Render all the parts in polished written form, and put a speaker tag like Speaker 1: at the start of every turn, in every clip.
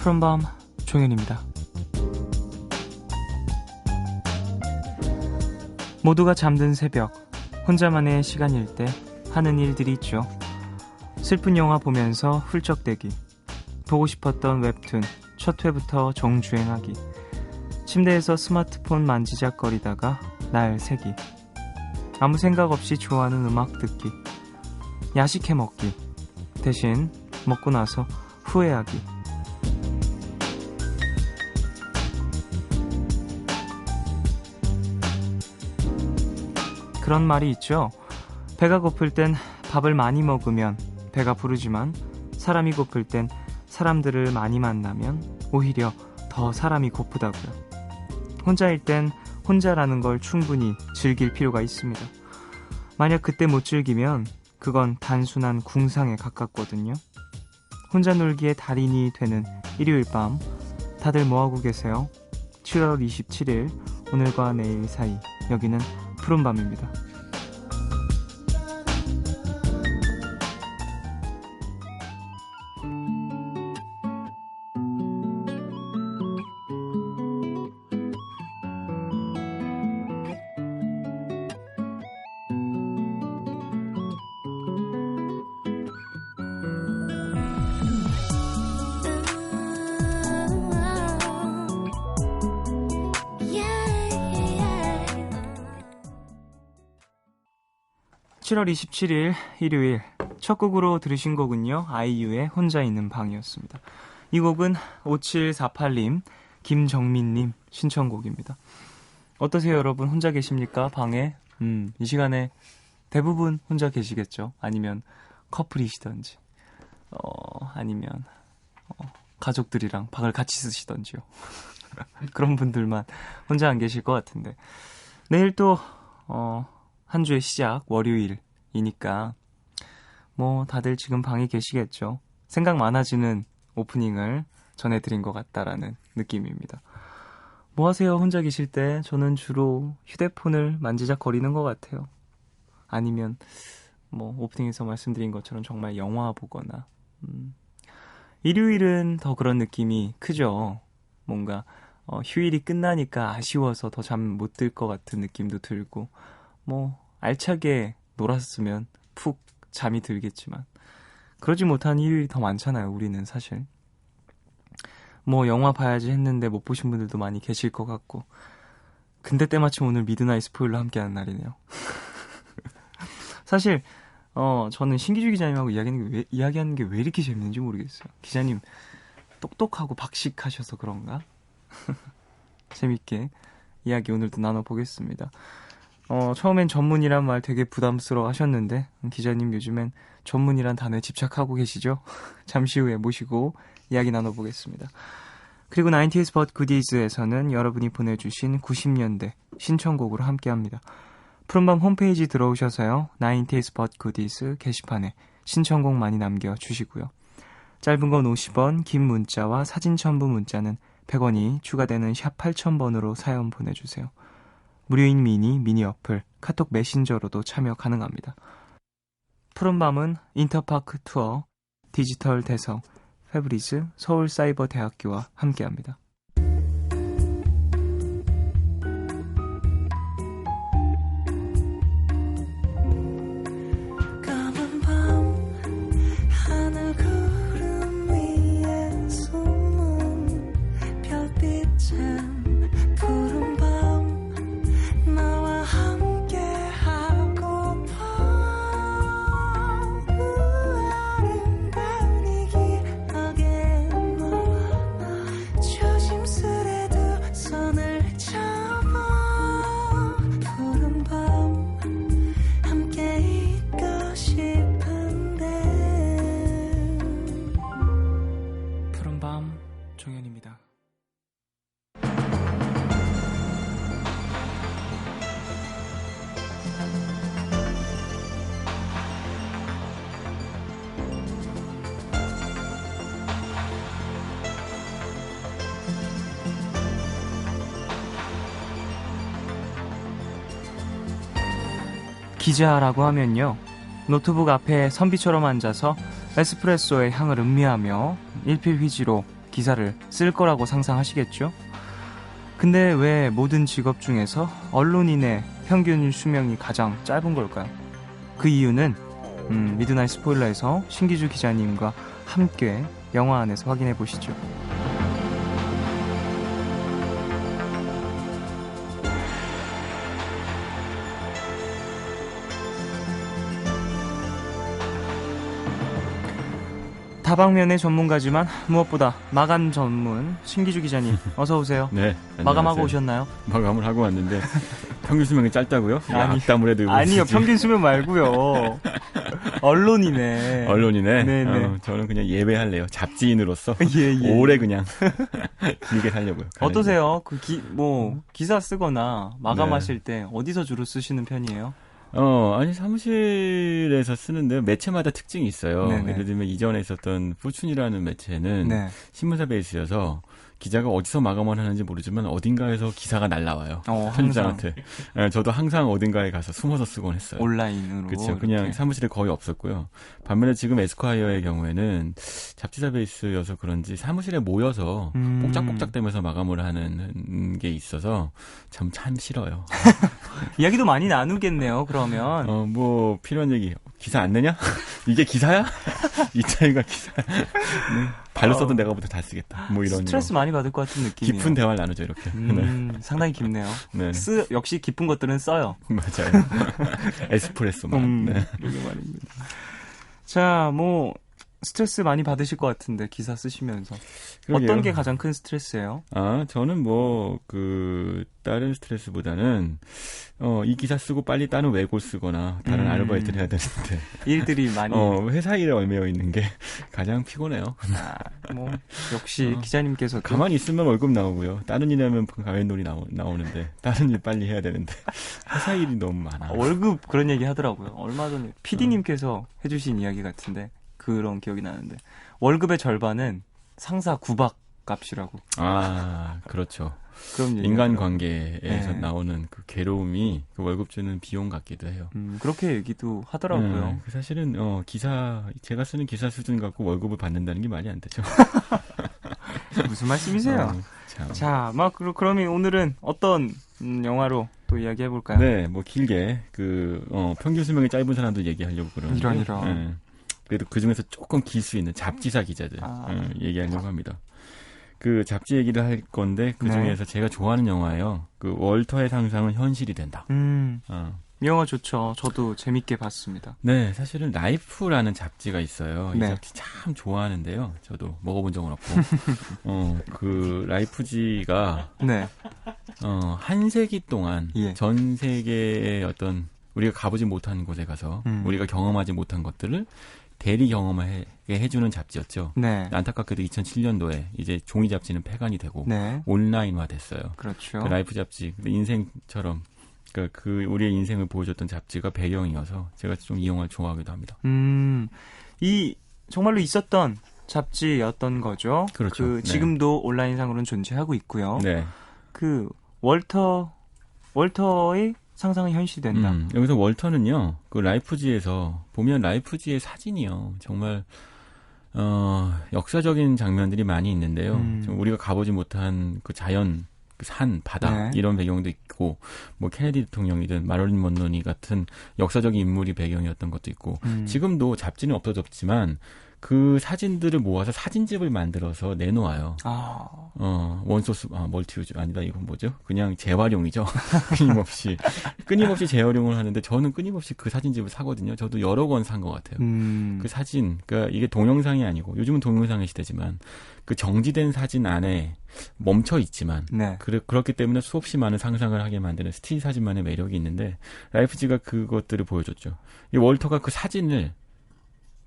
Speaker 1: 푸른밤 종현입니다. 모두가 잠든 새벽, 혼자만의 시간일 때 하는 일들이 있죠. 슬픈 영화 보면서 훌쩍대기, 보고 싶었던 웹툰 첫 회부터 정주행하기, 침대에서 스마트폰 만지작거리다가 날 새기, 아무 생각 없이 좋아하는 음악 듣기, 야식해 먹기, 대신 먹고 나서 후회하기. 그런 말이 있죠. 배가 고플 땐 밥을 많이 먹으면 배가 부르지만 사람이 고플 땐 사람들을 많이 만나면 오히려 더 사람이 고프다고요. 혼자일 땐 혼자라는 걸 충분히 즐길 필요가 있습니다. 만약 그때 못 즐기면 그건 단순한 궁상에 가깝거든요. 혼자 놀기에 달인이 되는 일요일 밤, 다들 뭐하고 계세요? 7월 27일 오늘과 내일 사이, 여기는 푸른밤입니다. 7월 27일 일요일 첫 곡으로 들으신 곡은요, 아이유의 혼자 있는 방이었습니다. 이 곡은 5748님, 김정민님 신청곡입니다. 어떠세요 여러분? 혼자 계십니까? 방에? 이 시간에 대부분 혼자 계시겠죠? 아니면 커플이시던지 아니면 가족들이랑 방을 같이 쓰시던지요. 그런 분들만 혼자 안 계실 것 같은데, 내일 또 한 주의 시작, 월요일이니까 뭐 다들 지금 방에 계시겠죠. 생각 많아지는 오프닝을 전해드린 것 같다라는 느낌입니다. 뭐 하세요 혼자 계실 때? 저는 주로 휴대폰을 만지작거리는 것 같아요. 아니면 뭐 오프닝에서 말씀드린 것처럼 정말 영화 보거나. 일요일은 더 그런 느낌이 크죠. 뭔가 휴일이 끝나니까 아쉬워서 더 잠 못 들 것 같은 느낌도 들고, 뭐 알차게 놀았으면 푹 잠이 들겠지만 그러지 못한 일요일이 더 많잖아요. 우리는 사실 뭐 영화 봐야지 했는데 못 보신 분들도 많이 계실 것 같고, 근데 때마침 오늘 미드나잇 스포일러 함께하는 날이네요. 사실 저는 신기주 기자님하고 이야기하는 게 왜 이렇게 재밌는지 모르겠어요. 기자님 똑똑하고 박식하셔서 그런가? 재밌게 이야기 오늘도 나눠보겠습니다. 처음엔 전문이란 말 되게 부담스러워 하셨는데, 기자님 요즘엔 전문이란 단어에 집착하고 계시죠? 잠시 후에 모시고 이야기 나눠보겠습니다. 그리고 90s But Goodies에서는 여러분이 보내주신 90년대 신청곡으로 함께합니다. 푸른밤 홈페이지 들어오셔서요, 90s But Goodies 게시판에 신청곡 많이 남겨주시고요. 짧은 건 50원, 긴 문자와 사진 첨부 문자는 100원이 추가되는 샵 8000번으로 사연 보내주세요. 무료인 미니 어플, 카톡 메신저로도 참여 가능합니다. 푸른밤은 인터파크 투어, 디지털 대성, 페브리즈, 서울사이버대학교와 함께합니다. 종현입니다. 기자라고 하면요, 노트북 앞에 선비처럼 앉아서 에스프레소의 향을 음미하며 일필휘지로 기사를 쓸 거라고 상상하시겠죠? 근데 왜 모든 직업 중에서 언론인의 평균 수명이 가장 짧은 걸까요? 그 이유는 미드나잇 스포일러에서 신기주 기자님과 함께 영화 안에서 확인해 보시죠. 다방면의 전문가지만 무엇보다 마감 전문 신기주 기자님 어서 오세요.
Speaker 2: 네.
Speaker 1: 마감하고 오셨나요?
Speaker 2: 마감을 하고 왔는데 평균 수명이 짧다고요?
Speaker 1: 아니,
Speaker 2: 악담을 해도
Speaker 1: 아니요. 평균 수명 말고요. 언론이네.
Speaker 2: 언론이네.
Speaker 1: 네네.
Speaker 2: 저는 그냥 예배할래요. 잡지인으로서
Speaker 1: 예.
Speaker 2: 오래 그냥 길게 살려고요.
Speaker 1: 어떠세요? 기사 쓰거나 마감하실 때 어디서 주로 쓰시는 편이에요?
Speaker 2: 아니 사무실에서 쓰는데 매체마다 특징이 있어요.
Speaker 1: 네네.
Speaker 2: 예를 들면 이전에 있었던 포춘이라는 매체는
Speaker 1: 네.
Speaker 2: 신문사 베이스여서 기자가 어디서 마감을 하는지 모르지만 어딘가에서 기사가 날라와요. 편집장한테. 저도 항상 어딘가에 가서 숨어서 쓰곤 했어요.
Speaker 1: 온라인으로.
Speaker 2: 그렇죠. 그냥 사무실에 거의 없었고요. 반면에 지금 에스콰이어의 경우에는 잡지사 베이스여서 그런지 사무실에 모여서 뽁짝뽁짝 대면서 마감을 하는 게 있어서 참 싫어요.
Speaker 1: 이야기도 많이 나누겠네요. 그러면.
Speaker 2: 뭐 필요한 얘기. 기사 안 내냐? 이게 기사야? 이 차이가 기사야. 네. 발로 써도 내가 보다 잘 쓰겠다. 뭐 이런.
Speaker 1: 스트레스 많이 받을 것 같은 느낌이에요.
Speaker 2: 깊은 대화를 나누죠, 이렇게. 네.
Speaker 1: 상당히 깊네요.
Speaker 2: 네.
Speaker 1: 역시 깊은 것들은 써요.
Speaker 2: 맞아요. 에스프레소만. 네.
Speaker 1: 그러게 말입니다. 자, 스트레스 많이 받으실 것 같은데 기사 쓰시면서.
Speaker 2: 그러게요.
Speaker 1: 어떤 게 가장 큰 스트레스예요?
Speaker 2: 저는 다른 스트레스보다는, 이 기사 쓰고 빨리 다른 외고 쓰거나, 다른 아르바이트를 해야 되는데.
Speaker 1: 일들이 많이.
Speaker 2: 회사 일에 얽매여 있는 게 가장 피곤해요.
Speaker 1: 역시 기자님께서.
Speaker 2: 가만히 있으면 월급 나오고요. 다른 일 하면 가회놀이 나오는데, 다른 일 빨리 해야 되는데. 회사 일이 너무 많아.
Speaker 1: 월급 그런 얘기 하더라고요. 얼마 전에 PD님께서 해주신 이야기 같은데, 그런 기억이 나는데. 월급의 절반은 상사 구박 값이라고.
Speaker 2: 그렇죠.
Speaker 1: 그럼
Speaker 2: 인간관계에서 나오는 그 괴로움이 그 월급 주는 비용 같기도 해요.
Speaker 1: 그렇게 얘기도 하더라고요.
Speaker 2: 사실은 제가 쓰는 기사 수준 갖고 월급을 받는다는 게 말이 안 되죠.
Speaker 1: 무슨 말씀이세요? 자, 그러면 오늘은 어떤 영화로 또 이야기해 볼까요?
Speaker 2: 네, 길게 평균 수명이 짧은 사람들 얘기하려고 그러는데.
Speaker 1: 이런.
Speaker 2: 그래도 그 중에서 조금 길 수 있는 잡지사 기자들 얘기하려고 합니다. 그 잡지 얘기를 할 건데 그 중에서 제가 좋아하는 영화예요. 그 월터의 상상은 현실이 된다.
Speaker 1: 이 영화 좋죠. 저도 재밌게 봤습니다.
Speaker 2: 네, 사실은 라이프라는 잡지가 있어요. 이
Speaker 1: 네.
Speaker 2: 잡지 참 좋아하는데요. 저도 먹어본 적은 없고. 그 라이프지가 한 세기 동안 전 세계의 어떤 우리가 가보지 못한 곳에 가서 우리가 경험하지 못한 것들을 대리 경험하게 해주는 잡지였죠. 네. 안타깝게도 2007년도에 이제 종이 잡지는 폐간이 되고 온라인화 됐어요.
Speaker 1: 그렇죠.
Speaker 2: 그 라이프 잡지, 인생처럼 우리의 인생을 보여줬던 잡지가 배경이어서 제가 좀 이 영화를 좋아하기도 합니다.
Speaker 1: 이 정말로 있었던 잡지였던 거죠.
Speaker 2: 그렇죠.
Speaker 1: 지금도 온라인상으로는 존재하고 있고요.
Speaker 2: 네.
Speaker 1: 그 월터의 상상은 현실이 된다.
Speaker 2: 여기서 월터는요, 그 라이프지에서 보면 라이프지의 사진이요, 정말 역사적인 장면들이 많이 있는데요. 우리가 가보지 못한 그 자연, 그 산, 바다 이런 배경도 있고, 케네디 대통령이든 마릴린 먼로니 같은 역사적인 인물이 배경이었던 것도 있고, 지금도 잡지는 없어졌지만 그 사진들을 모아서 사진집을 만들어서 내놓아요. 원소스, 멀티유즈, 아니다, 이건 뭐죠? 그냥 재활용이죠. 끊임없이 재활용을 하는데, 저는 끊임없이 그 사진집을 사거든요. 저도 여러 권 산 것 같아요. 그 사진, 그러니까 이게 동영상이 아니고, 요즘은 동영상의 시대지만, 그 정지된 사진 안에 멈춰 있지만, 그렇기 때문에 수없이 많은 상상을 하게 만드는 스틸 사진만의 매력이 있는데, 라이프지가 그것들을 보여줬죠. 이 월터가 그 사진을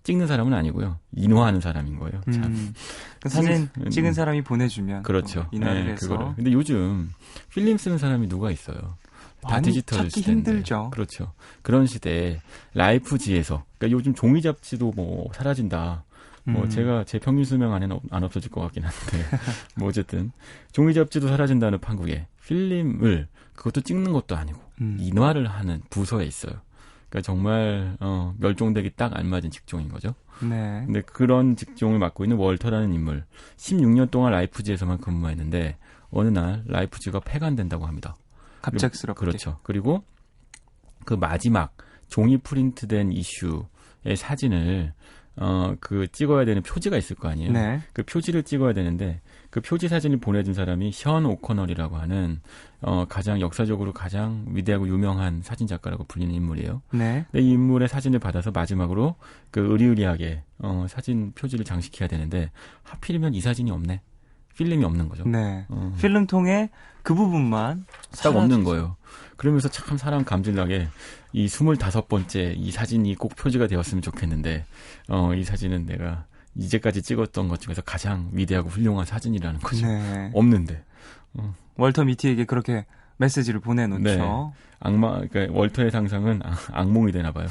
Speaker 2: 찍는 사람은 아니고요. 인화하는 사람인 거예요. 참.
Speaker 1: 그 사진 찍은 사람이 보내주면.
Speaker 2: 그렇죠.
Speaker 1: 인화를 해서.
Speaker 2: 그거를. 근데 요즘 필름 쓰는 사람이 누가 있어요? 다 디지털
Speaker 1: 찾기
Speaker 2: 시대인데.
Speaker 1: 힘들죠.
Speaker 2: 그렇죠. 그런 시대에 라이프지에서, 그러니까 요즘 종이 잡지도 사라진다. 제가 제 평균 수명 안에는 안 없어질 것 같긴 한데. 어쨌든. 종이 잡지도 사라진다는 판국에 필름을 그것도 찍는 것도 아니고 인화를 하는 부서에 있어요. 그러니까 정말 멸종되기 딱 알맞은 직종인 거죠.
Speaker 1: 네.
Speaker 2: 근데 그런 직종을 맡고 있는 월터라는 인물 16년 동안 라이프지에서만 근무했는데 어느 날 라이프지가 폐간된다고 합니다.
Speaker 1: 갑작스럽게.
Speaker 2: 그렇죠. 그리고 그 마지막 종이 프린트된 이슈의 사진을 그 찍어야 되는 표지가 있을 거 아니에요.
Speaker 1: 네.
Speaker 2: 그 표지를 찍어야 되는데 그 표지 사진을 보내준 사람이 션 오코널이라고 하는 가장 역사적으로 가장 위대하고 유명한 사진 작가라고 불리는 인물이에요.
Speaker 1: 네.
Speaker 2: 근데 이 인물의 사진을 받아서 마지막으로 그 의리의리하게 사진 표지를 장식해야 되는데 하필이면 이 사진이 없네. 필름이 없는 거죠.
Speaker 1: 네. 필름통에 그 부분만
Speaker 2: 딱 없는 거예요. 그러면서 참 사람 감질나게 이 25번째 이 사진이 꼭 표지가 되었으면 좋겠는데 이 사진은 내가 이제까지 찍었던 것 중에서 가장 위대하고 훌륭한 사진이라는 거죠.
Speaker 1: 네.
Speaker 2: 없는데.
Speaker 1: 월터 미티에게 그렇게 메시지를 보내놓죠.
Speaker 2: 네. 그러니까 월터의 상상은 악몽이 되나 봐요.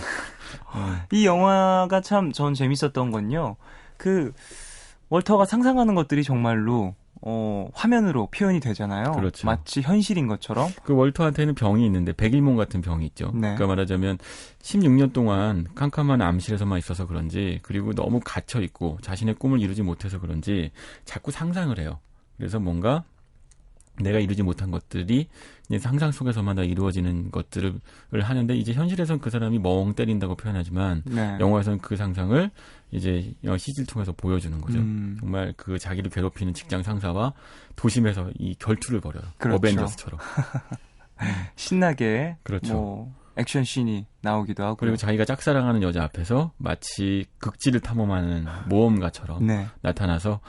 Speaker 1: 이 영화가 참 전 재밌었던 건요. 그 월터가 상상하는 것들이 정말로 화면으로 표현이 되잖아요.
Speaker 2: 그렇죠.
Speaker 1: 마치 현실인 것처럼.
Speaker 2: 그 월터한테는 병이 있는데 백일몽 같은 병이 있죠.
Speaker 1: 네.
Speaker 2: 그러니까 말하자면 16년 동안 캄캄한 암실에서만 있어서 그런지 그리고 너무 갇혀 있고 자신의 꿈을 이루지 못해서 그런지 자꾸 상상을 해요. 그래서 뭔가 내가 이루지 못한 것들이 이제 상상 속에서만 다 이루어지는 것들을 하는데 이제 현실에서는 그 사람이 멍 때린다고 표현하지만
Speaker 1: 네.
Speaker 2: 영화에서는 그 상상을 이제 CG를 통해서 보여주는 거죠. 정말 그 자기를 괴롭히는 직장 상사와 도심에서 이 결투를 벌여요.
Speaker 1: 그렇죠.
Speaker 2: 어벤져스처럼.
Speaker 1: 신나게
Speaker 2: 그렇죠.
Speaker 1: 뭐 액션 씬이 나오기도 하고
Speaker 2: 그리고 자기가 짝사랑하는 여자 앞에서 마치 극지를 탐험하는 모험가처럼
Speaker 1: 네.
Speaker 2: 나타나서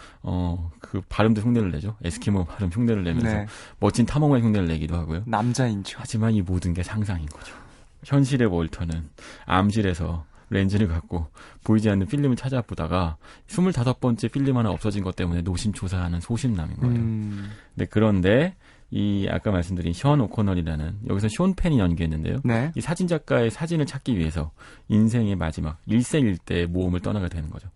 Speaker 2: 그 발음도 흉내를 내죠. 에스키모 발음 흉내를 내면서
Speaker 1: 네.
Speaker 2: 멋진 탐험가의 흉내를 내기도 하고요.
Speaker 1: 남자인 척.
Speaker 2: 하지만 이 모든 게 상상인 거죠. 현실의 월터는 암실에서 렌즈를 갖고 보이지 않는 필름을 찾아보다가 25번째 필름 하나 없어진 것 때문에 노심초사하는 소심남인 거예요. 그런데 이 아까 말씀드린 션 오코널이라는 여기서 쇼 펜이 연기했는데요.
Speaker 1: 네.
Speaker 2: 이 사진 작가의 사진을 찾기 위해서 인생의 마지막 일생일대의 모험을 떠나게 되는 거죠.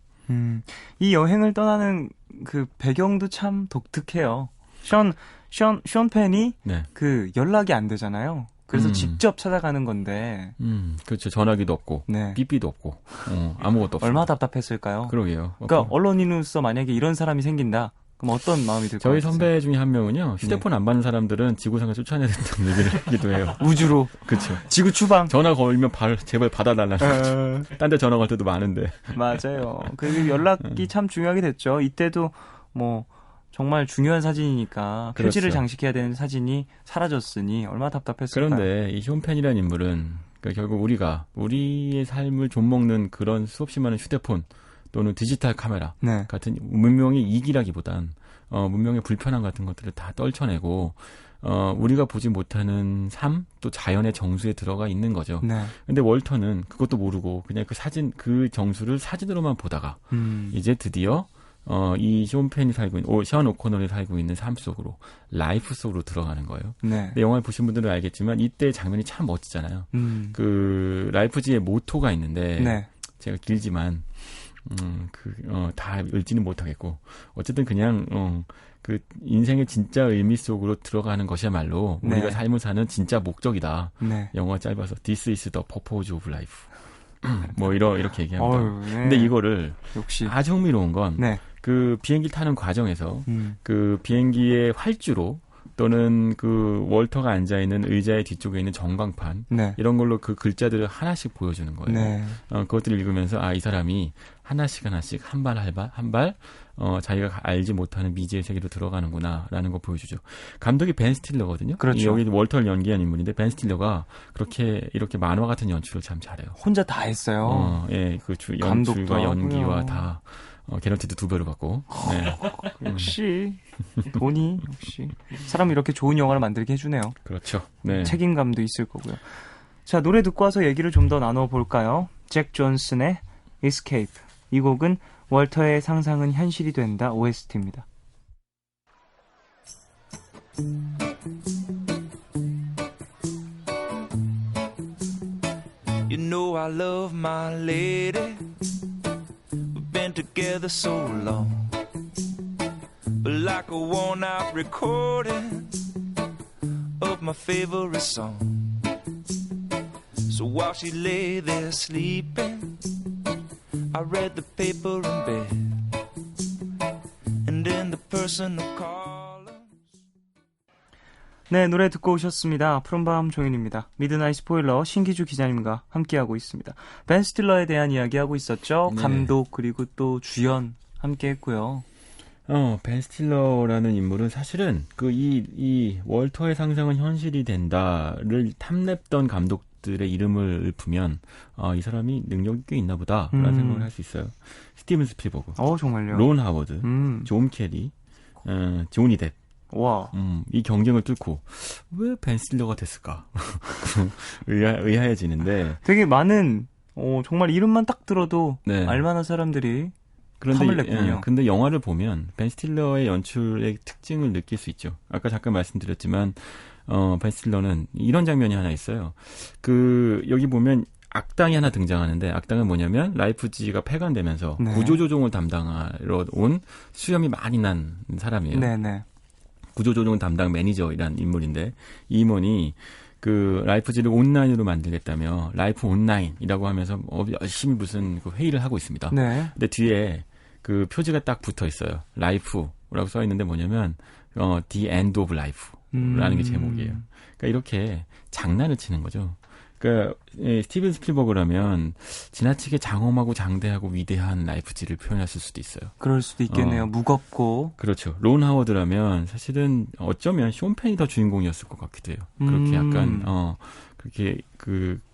Speaker 1: 이 여행을 떠나는 그 배경도 참 독특해요. 쇼 펜이
Speaker 2: 네.
Speaker 1: 그 연락이 안 되잖아요. 그래서 직접 찾아가는 건데.
Speaker 2: 그렇죠. 전화기도 없고,
Speaker 1: 네.
Speaker 2: 삐삐도 없고, 아무것도 없고.
Speaker 1: 얼마나 답답했을까요?
Speaker 2: 그러게요.
Speaker 1: 그러니까 언론인으로서 만약에 이런 사람이 생긴다. 그럼 어떤 마음이 들 것 같아요?
Speaker 2: 저희 선배 중에 한 명은요. 휴대폰 안 받는 사람들은 지구상을 쫓아내야 된다는 얘기를 하기도 해요.
Speaker 1: 우주로.
Speaker 2: 그렇죠.
Speaker 1: 지구 추방.
Speaker 2: 전화 걸면 제발 받아달라는 거죠. 딴 데 전화 걸 때도 많은데.
Speaker 1: 맞아요. 그리고 연락이 참 중요하게 됐죠. 이때도 뭐 정말 중요한 사진이니까
Speaker 2: 그렇죠.
Speaker 1: 표지를 장식해야 되는 사진이 사라졌으니 얼마나 답답했을까요?
Speaker 2: 그런데 이 쇼펜이라는 인물은 그러니까 결국 우리의 삶을 좀먹는 그런 수없이 많은 휴대폰 또는 디지털 카메라
Speaker 1: 네. 같은
Speaker 2: 문명의 이기라기보단 문명의 불편함 같은 것들을 다 떨쳐내고 우리가 보지 못하는 삶 또 자연의 정수에 들어가 있는 거죠.
Speaker 1: 네.
Speaker 2: 근데 월터는 그것도 모르고 그냥 그 정수를 사진으로만 보다가 이제 드디어 이 쇼펜이 살고 있는 션 오코널이 살고 있는 삶 속으로 라이프 속으로 들어가는 거예요.
Speaker 1: 네.
Speaker 2: 근데 영화를 보신 분들은 알겠지만 이때 장면이 참 멋지잖아요. 그 라이프지의 모토가 있는데
Speaker 1: 네.
Speaker 2: 제가 길지만 다 읽지는 못하겠고 어쨌든 그냥 그 인생의 진짜 의미 속으로 들어가는 것이야말로
Speaker 1: 네.
Speaker 2: 우리가 삶을 사는 진짜 목적이다.
Speaker 1: 네.
Speaker 2: 영화 짧아서 This is the purpose of life. 뭐 이렇게 얘기합니다.
Speaker 1: 어휴, 네.
Speaker 2: 근데 이거를
Speaker 1: 역시
Speaker 2: 아주 흥미로운 건
Speaker 1: 네.
Speaker 2: 그 비행기 타는 과정에서 그 비행기의 활주로 또는 그 월터가 앉아있는 의자의 뒤쪽에 있는 전광판
Speaker 1: 네.
Speaker 2: 이런 걸로 그 글자들을 하나씩 보여주는 거예요.
Speaker 1: 네.
Speaker 2: 그것들을 읽으면서 이 사람이 하나씩 한 발 자기가 알지 못하는 미지의 세계로 들어가는구나라는 거 보여주죠. 감독이 벤 스틸러거든요.
Speaker 1: 그렇죠.
Speaker 2: 여기 월터를 연기한 인물인데 벤 스틸러가 이렇게 만화 같은 연출을 참 잘해요.
Speaker 1: 혼자 다 했어요.
Speaker 2: 예, 그 연출과 연기와
Speaker 1: 하고요.
Speaker 2: 다 개런티도 2배로 받고. 네.
Speaker 1: 역시 돈이 역시 사람 이렇게 좋은 영화를 만들게 해주네요.
Speaker 2: 그렇죠. 네.
Speaker 1: 책임감도 있을 거고요. 자, 노래 듣고 와서 얘기를 좀 더 나눠볼까요? 잭 존슨의 Escape. 이 곡은 월터의 상상은 현실이 된다 OST입니다.
Speaker 3: You know I love my lady. We've been together so long. But like a worn out recording of my favorite song. So So while she lay there sleeping, I read the paper in bed. And in the personal columns.
Speaker 1: 네, 노래 듣고 오셨습니다. 푸른밤 종현입니다. 미드나잇 스포일러 신기주 기자님과 함께하고 있습니다. 벤 스틸러에 대한 이야기하고 있었죠.
Speaker 2: 네.
Speaker 1: 감독 그리고 또 주연 함께했고요.
Speaker 2: 벤 스틸러라는 인물은 사실은 이 월터의 상상은 현실이 된다를 탐냈던 감독들의 이름을 읊으면 이 사람이 능력이 꽤 있나 보다라는 생각을 할 수 있어요. 스티븐 스필버그,
Speaker 1: 정말요?
Speaker 2: 론 하워드, 존 캐리, 조니 뎁.
Speaker 1: 와.
Speaker 2: 이 경쟁을 뚫고 왜 벤 스틸러가 됐을까? 의아해지는데
Speaker 1: 되게 많은 정말 이름만 딱 들어도
Speaker 2: 네.
Speaker 1: 알만한 사람들이 탐을 냈군요.
Speaker 2: 근데 영화를 보면 벤 스틸러의 연출의 특징을 느낄 수 있죠. 아까 잠깐 말씀드렸지만 벤 스틸러는 이런 장면이 하나 있어요. 여기 보면 악당이 하나 등장하는데 악당은 뭐냐면 라이프지히가 폐간되면서
Speaker 1: 네.
Speaker 2: 구조조정을 담당하러 온 수염이 많이 난 사람이에요.
Speaker 1: 네네.
Speaker 2: 구조조정 담당 매니저이란 인물인데 이 임원이 라이프지를 온라인으로 만들겠다며 라이프 온라인이라고 하면서 열심히 무슨 회의를 하고 있습니다.
Speaker 1: 네.
Speaker 2: 근데 뒤에 표지가 딱 붙어 있어요. 라이프라고 써 있는데 뭐냐면 The End of Life라는 게 제목이에요. 그러니까 이렇게 장난을 치는 거죠. 그러니까 스티븐 스필버그라면 지나치게 장엄하고 장대하고 위대한 라이프지를 표현했을 수도 있어요.
Speaker 1: 그럴 수도 있겠네요. 무겁고.
Speaker 2: 그렇죠. 론 하워드라면 사실은 어쩌면 숀 펜이 더 주인공이었을 것 같기도 해요. 그렇게 약간 그렇게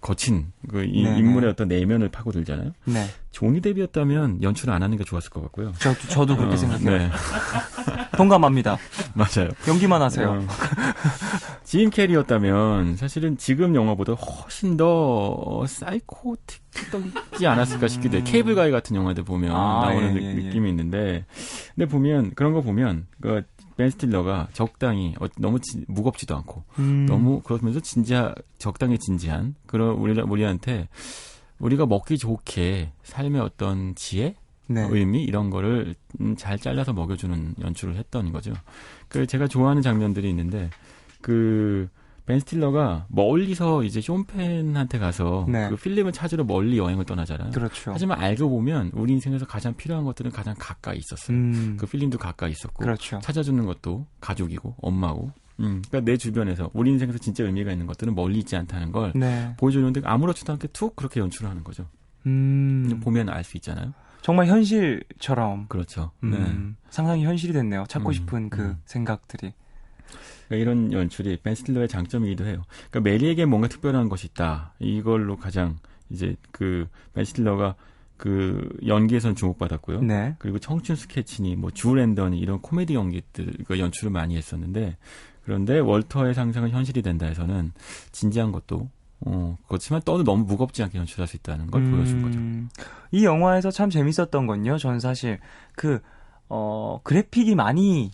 Speaker 2: 거친 인물의 어떤 내면을 파고들잖아요.
Speaker 1: 네.
Speaker 2: 조니 뎁이었다면 연출을 안 하는 게 좋았을 것 같고요.
Speaker 1: 저도 그렇게 생각해요.
Speaker 2: 네.
Speaker 1: 동감합니다.
Speaker 2: 맞아요.
Speaker 1: 연기만 하세요.
Speaker 2: 짐 캐리였다면 사실은 지금 영화보다 훨씬 더 사이코틱하지 않았을까 싶기도 해요. 케이블 가이 같은 영화들 보면 나오는 느낌이 있는데 근데 보면 그런 거 보면 벤 스틸러가 적당히 너무 무겁지도 않고 너무 그러면서 적당히 진지한 그런 우리한테 우리가 먹기 좋게 삶의 어떤 지혜,
Speaker 1: 네.
Speaker 2: 의미 이런 거를 잘 잘라서 먹여주는 연출을 했던 거죠. 제가 좋아하는 장면들이 있는데 벤 스틸러가 멀리서 이제 숀 펜한테 가서
Speaker 1: 네.
Speaker 2: 필름을 찾으러 멀리 여행을 떠나잖아요.
Speaker 1: 그렇죠.
Speaker 2: 하지만 알고 보면 우리 인생에서 가장 필요한 것들은 가장 가까이 있었어요. 필름도 가까이 있었고
Speaker 1: 그렇죠.
Speaker 2: 찾아주는 것도 가족이고 엄마고 그러니까 내 주변에서 우리 인생에서 진짜 의미가 있는 것들은 멀리 있지 않다는 걸
Speaker 1: 네.
Speaker 2: 보여주는데 아무렇지도 않게 툭 그렇게 연출을 하는 거죠. 보면 알 수 있잖아요.
Speaker 1: 정말 현실처럼.
Speaker 2: 그렇죠.
Speaker 1: 상상이 현실이 됐네요. 찾고 싶은 생각들이.
Speaker 2: 그러니까 이런 연출이 벤 스틸러의 장점이기도 해요. 그러니까 메리에게 뭔가 특별한 것이 있다. 이걸로 가장 이제 벤 스틸러가 연기에선 주목받았고요.
Speaker 1: 네.
Speaker 2: 그리고 청춘 스케치니 주 랜던이 이런 코미디 연기들 연출을 많이 했었는데 그런데 월터의 상상은 현실이 된다 해서는 진지한 것도 그렇지만 또 너무 무겁지 않게 연출할 수 있다는 걸 보여준 거죠.
Speaker 1: 이 영화에서 참 재밌었던 건요. 전 사실 그래픽이 많이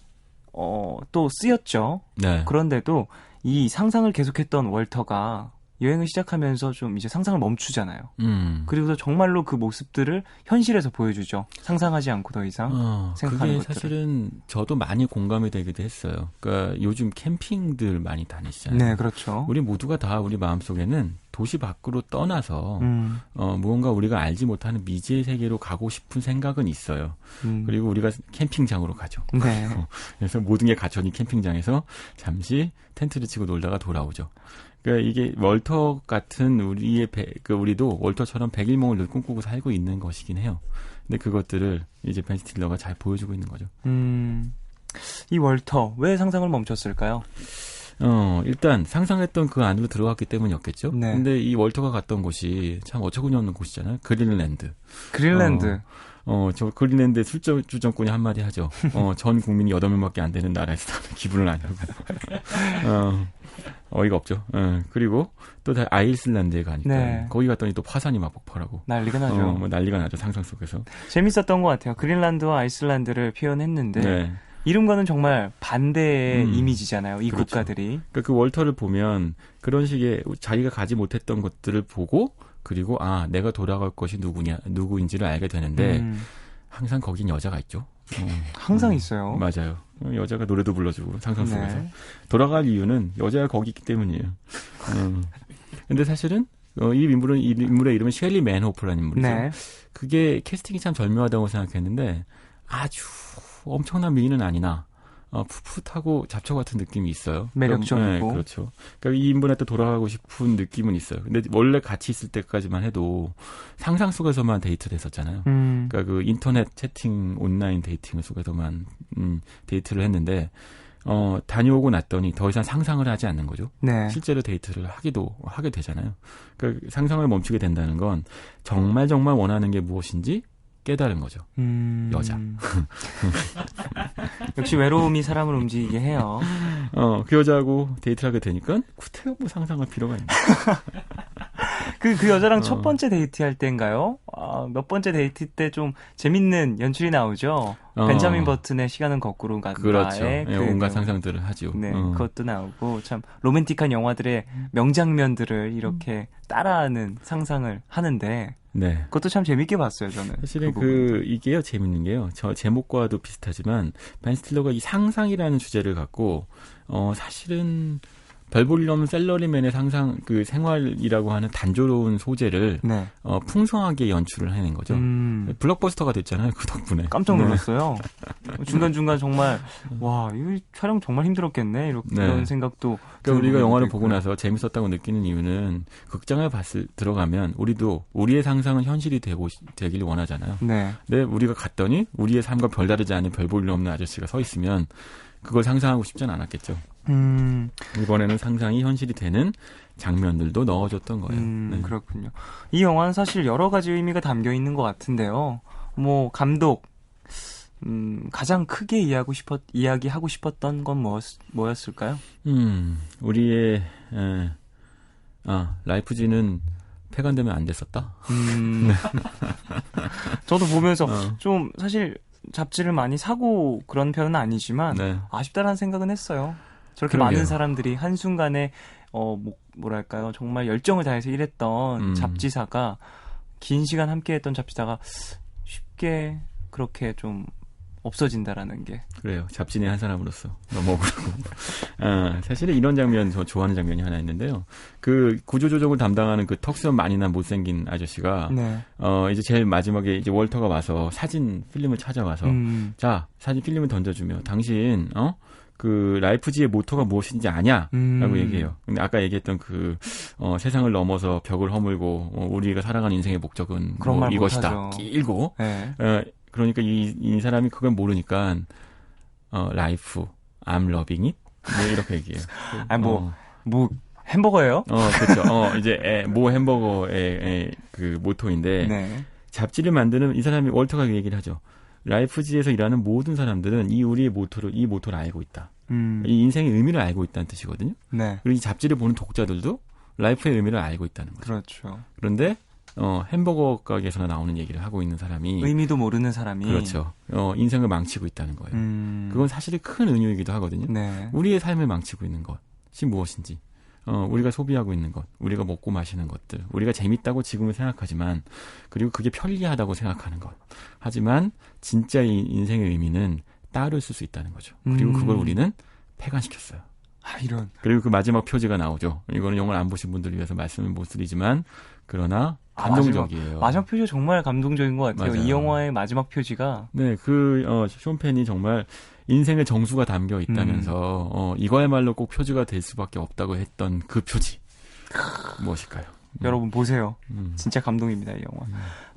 Speaker 1: 또 쓰였죠.
Speaker 2: 네.
Speaker 1: 그런데도 이 상상을 계속했던 월터가 여행을 시작하면서 좀 이제 상상을 멈추잖아요. 그리고서 정말로 그 모습들을 현실에서 보여주죠. 상상하지 않고 더 이상 생각하는
Speaker 2: 그게
Speaker 1: 것들을.
Speaker 2: 사실은 저도 많이 공감이 되기도 했어요. 그러니까 요즘 캠핑들 많이 다니시잖아요.
Speaker 1: 네, 그렇죠.
Speaker 2: 우리 모두가 다 우리 마음속에는 도시 밖으로 떠나서 무언가 우리가 알지 못하는 미지의 세계로 가고 싶은 생각은 있어요. 그리고 우리가 캠핑장으로 가죠.
Speaker 1: 네.
Speaker 2: 그래서 모든 게 갖춰진 캠핑장에서 잠시 텐트를 치고 놀다가 돌아오죠. 그러니까 이게 월터 같은 우리도 월터처럼 백일몽을 늘 꿈꾸고 살고 있는 것이긴 해요. 근데 그것들을 이제 벤 스틸러가 잘 보여주고 있는 거죠.
Speaker 1: 이 월터 왜 상상을 멈췄을까요?
Speaker 2: 일단 상상했던 그 안으로 들어갔기 때문이었겠죠.
Speaker 1: 네.
Speaker 2: 근데 이 월터가 갔던 곳이 참 어처구니 없는 곳이잖아요. 그린랜드.
Speaker 1: 그린랜드.
Speaker 2: 저 그린랜드의 출전권이 한마디 하죠. 전 국민이 8명밖에 안 되는 나라에서 사는 기분을 아냐고. 어이가 없죠. 그리고 또 아이슬란드에 가니까
Speaker 1: 네.
Speaker 2: 거기 갔더니 또 화산이 막 폭발하고
Speaker 1: 난리가 나죠.
Speaker 2: 난리가 나죠. 상상 속에서.
Speaker 1: 재밌었던 것 같아요. 그린란드와 아이슬란드를 표현했는데
Speaker 2: 네.
Speaker 1: 이름과는 정말 반대의 이미지잖아요. 이
Speaker 2: 그렇죠.
Speaker 1: 국가들이.
Speaker 2: 그러니까 그 월터를 보면 그런 식의 자기가 가지 못했던 것들을 보고 그리고 내가 돌아갈 것이 누구인지를 알게 되는데 항상 거긴 여자가 있죠.
Speaker 1: 항상 있어요.
Speaker 2: 맞아요. 여자가 노래도 불러주고 상상 속에서.
Speaker 1: 네.
Speaker 2: 돌아갈 이유는 여자가 거기 있기 때문이에요. 근데 사실은 이 인물의 이름은 셸리 맨호프라는 인물이죠.
Speaker 1: 네.
Speaker 2: 그게 캐스팅이 참 절묘하다고 생각했는데 아주 엄청난 미인은 아니나 풋풋하고 잡초 같은 느낌이 있어요.
Speaker 1: 매력적이고.
Speaker 2: 네, 그렇죠. 그러니까 이 인물한테 돌아가고 싶은 느낌은 있어요. 근데 원래 같이 있을 때까지만 해도 상상 속에서만 데이트를 했었잖아요. 그러니까 그 인터넷 채팅, 온라인 데이팅 속에서만 데이트를 했는데 다녀오고 났더니 더 이상 상상을 하지 않는 거죠.
Speaker 1: 네.
Speaker 2: 실제로 데이트를 하게 되잖아요. 그러니까 상상을 멈추게 된다는 건 정말 원하는 게 무엇인지 깨달은 거죠. 여자.
Speaker 1: 역시 외로움이 사람을 움직이게 해요.
Speaker 2: 그 여자하고 데이트를 하게 되니까 구태여 뭐 상상할 필요가 있나.
Speaker 1: 그 여자랑 첫 번째 데이트할 때인가요? 몇 번째 데이트 때 좀 재밌는 연출이 나오죠. 벤자민 버튼의 시간은 거꾸로 간다에
Speaker 2: 그렇죠. 네, 온갖 상상들을 하죠.
Speaker 1: 네, 그것도 나오고 참 로맨틱한 영화들의 명장면들을 이렇게 따라하는 상상을 하는데
Speaker 2: 네.
Speaker 1: 그것도 참 재밌게 봤어요, 저는.
Speaker 2: 사실은 이게요, 재밌는 게요. 저 제목과도 비슷하지만 벤 스틸러가 이 상상이라는 주제를 갖고 사실은 별 볼 일 없는 셀러리맨의 상상, 그 생활이라고 하는 단조로운 소재를
Speaker 1: 네.
Speaker 2: 풍성하게 연출을 해낸 거죠. 블록버스터가 됐잖아요, 그 덕분에.
Speaker 1: 깜짝 놀랐어요. 중간중간 정말 와, 이거 촬영 정말 힘들었겠네, 이런 생각도.
Speaker 2: 그러니까 우리가 영화를 보고 나서 재밌었다고 느끼는 이유는 극장에 들어가면 우리의 상상은 현실이 되길 원하잖아요.
Speaker 1: 네.
Speaker 2: 근데 우리가 갔더니 우리의 삶과 별다르지 않은 별 볼 일 없는 아저씨가 서 있으면 그걸 상상하고 싶진 않았겠죠. 이번에는 상상이 현실이 되는 장면들도 넣어줬던 거예요. 네.
Speaker 1: 그렇군요. 이 영화는 사실 여러 가지 의미가 담겨 있는 것 같은데요. 뭐 감독 가장 크게 이야기하고 싶었던 건 뭐였을까요?
Speaker 2: 우리의 라이프지는 폐간되면 안 됐었다.
Speaker 1: 네. 저도 보면서 좀 사실 잡지를 많이 사고 그런 편은 아니지만
Speaker 2: 네.
Speaker 1: 아쉽다라는 생각은 했어요. 저렇게
Speaker 2: 그러게요.
Speaker 1: 많은 사람들이 한순간에 뭐랄까요, 정말 열정을 다해서 일했던 잡지사가, 긴 시간 함께했던 잡지사가 쉽게 그렇게 좀 없어진다라는 게.
Speaker 2: 그래요. 잡지네 한 사람으로서 너무 억울하고. 사실은 이런 장면, 저 좋아하는 장면이 하나 있는데요. 그 구조조정을 담당하는 그 턱수염 많이 난 못생긴 아저씨가
Speaker 1: 네.
Speaker 2: 이제 제일 마지막에 이제 월터가 와서 사진 필름을 찾아와서 자, 사진 필름을 던져주며 당신 그 라이프지의 모토가 무엇인지 아냐? 라고 얘기해요. 근데 아까 얘기했던 그 세상을 넘어서 벽을 허물고 우리가 살아가는 인생의 목적은
Speaker 1: 그런 말
Speaker 2: 이것이다.
Speaker 1: 못하죠.
Speaker 2: 길고.
Speaker 1: 네.
Speaker 2: 그러니까 이 사람이 그걸 모르니까 라이프, I'm loving it. 뭐 이렇게 얘기해요.
Speaker 1: 아니 뭐 햄버거예요?
Speaker 2: 그렇죠. 이제 모 햄버거의 그 모토인데
Speaker 1: 네.
Speaker 2: 잡지를 만드는 이 사람이 월터가 얘기를 하죠. 라이프지에서 일하는 모든 사람들은 이 모토를 알고 있다. 이 인생의 의미를 알고 있다는 뜻이거든요.
Speaker 1: 네.
Speaker 2: 그리고 이 잡지를 보는 독자들도 라이프의 의미를 알고 있다는 거죠.
Speaker 1: 그렇죠.
Speaker 2: 그런데 햄버거 가게에서 나오는 얘기를 하고 있는 사람이
Speaker 1: 의미도 모르는 사람이
Speaker 2: 그렇죠. 인생을 망치고 있다는 거예요. 그건 사실 큰 은유이기도 하거든요.
Speaker 1: 네.
Speaker 2: 우리의 삶을 망치고 있는 것이 무엇인지, 우리가 소비하고 있는 것, 우리가 먹고 마시는 것들, 우리가 재밌다고 지금은 생각하지만, 그리고 그게 편리하다고 생각하는 것. 하지만 진짜 이 인생의 의미는 따로 있을 수 있다는 거죠. 그리고 그걸 우리는 폐간시켰어요.
Speaker 1: 이런.
Speaker 2: 그리고 그 마지막 표지가 나오죠. 이거는 영화를 안 보신 분들을 위해서 말씀을 못 드리지만, 그러나 감동적이에요.
Speaker 1: 마지막 표지가 정말 감동적인 것 같아요.
Speaker 2: 맞아요.
Speaker 1: 이 영화의 마지막 표지가.
Speaker 2: 네, 쇼 펜이 정말 인생의 정수가 담겨 있다면서 이거야말로 꼭 표지가 될 수밖에 없다고 했던 그 표지. 무엇일까요?
Speaker 1: 여러분 보세요. 진짜 감동입니다, 이 영화.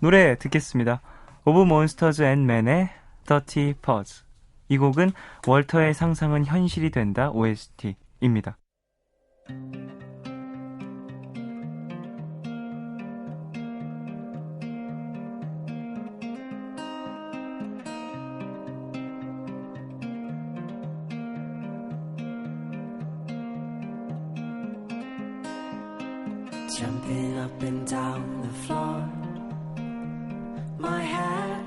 Speaker 1: 노래 듣겠습니다. 오브 몬스터즈 앤 맨의 Dirty Purse. 이 곡은 월터의 상상은 현실이 된다 OST입니다.
Speaker 4: Jumping up and down the floor. My head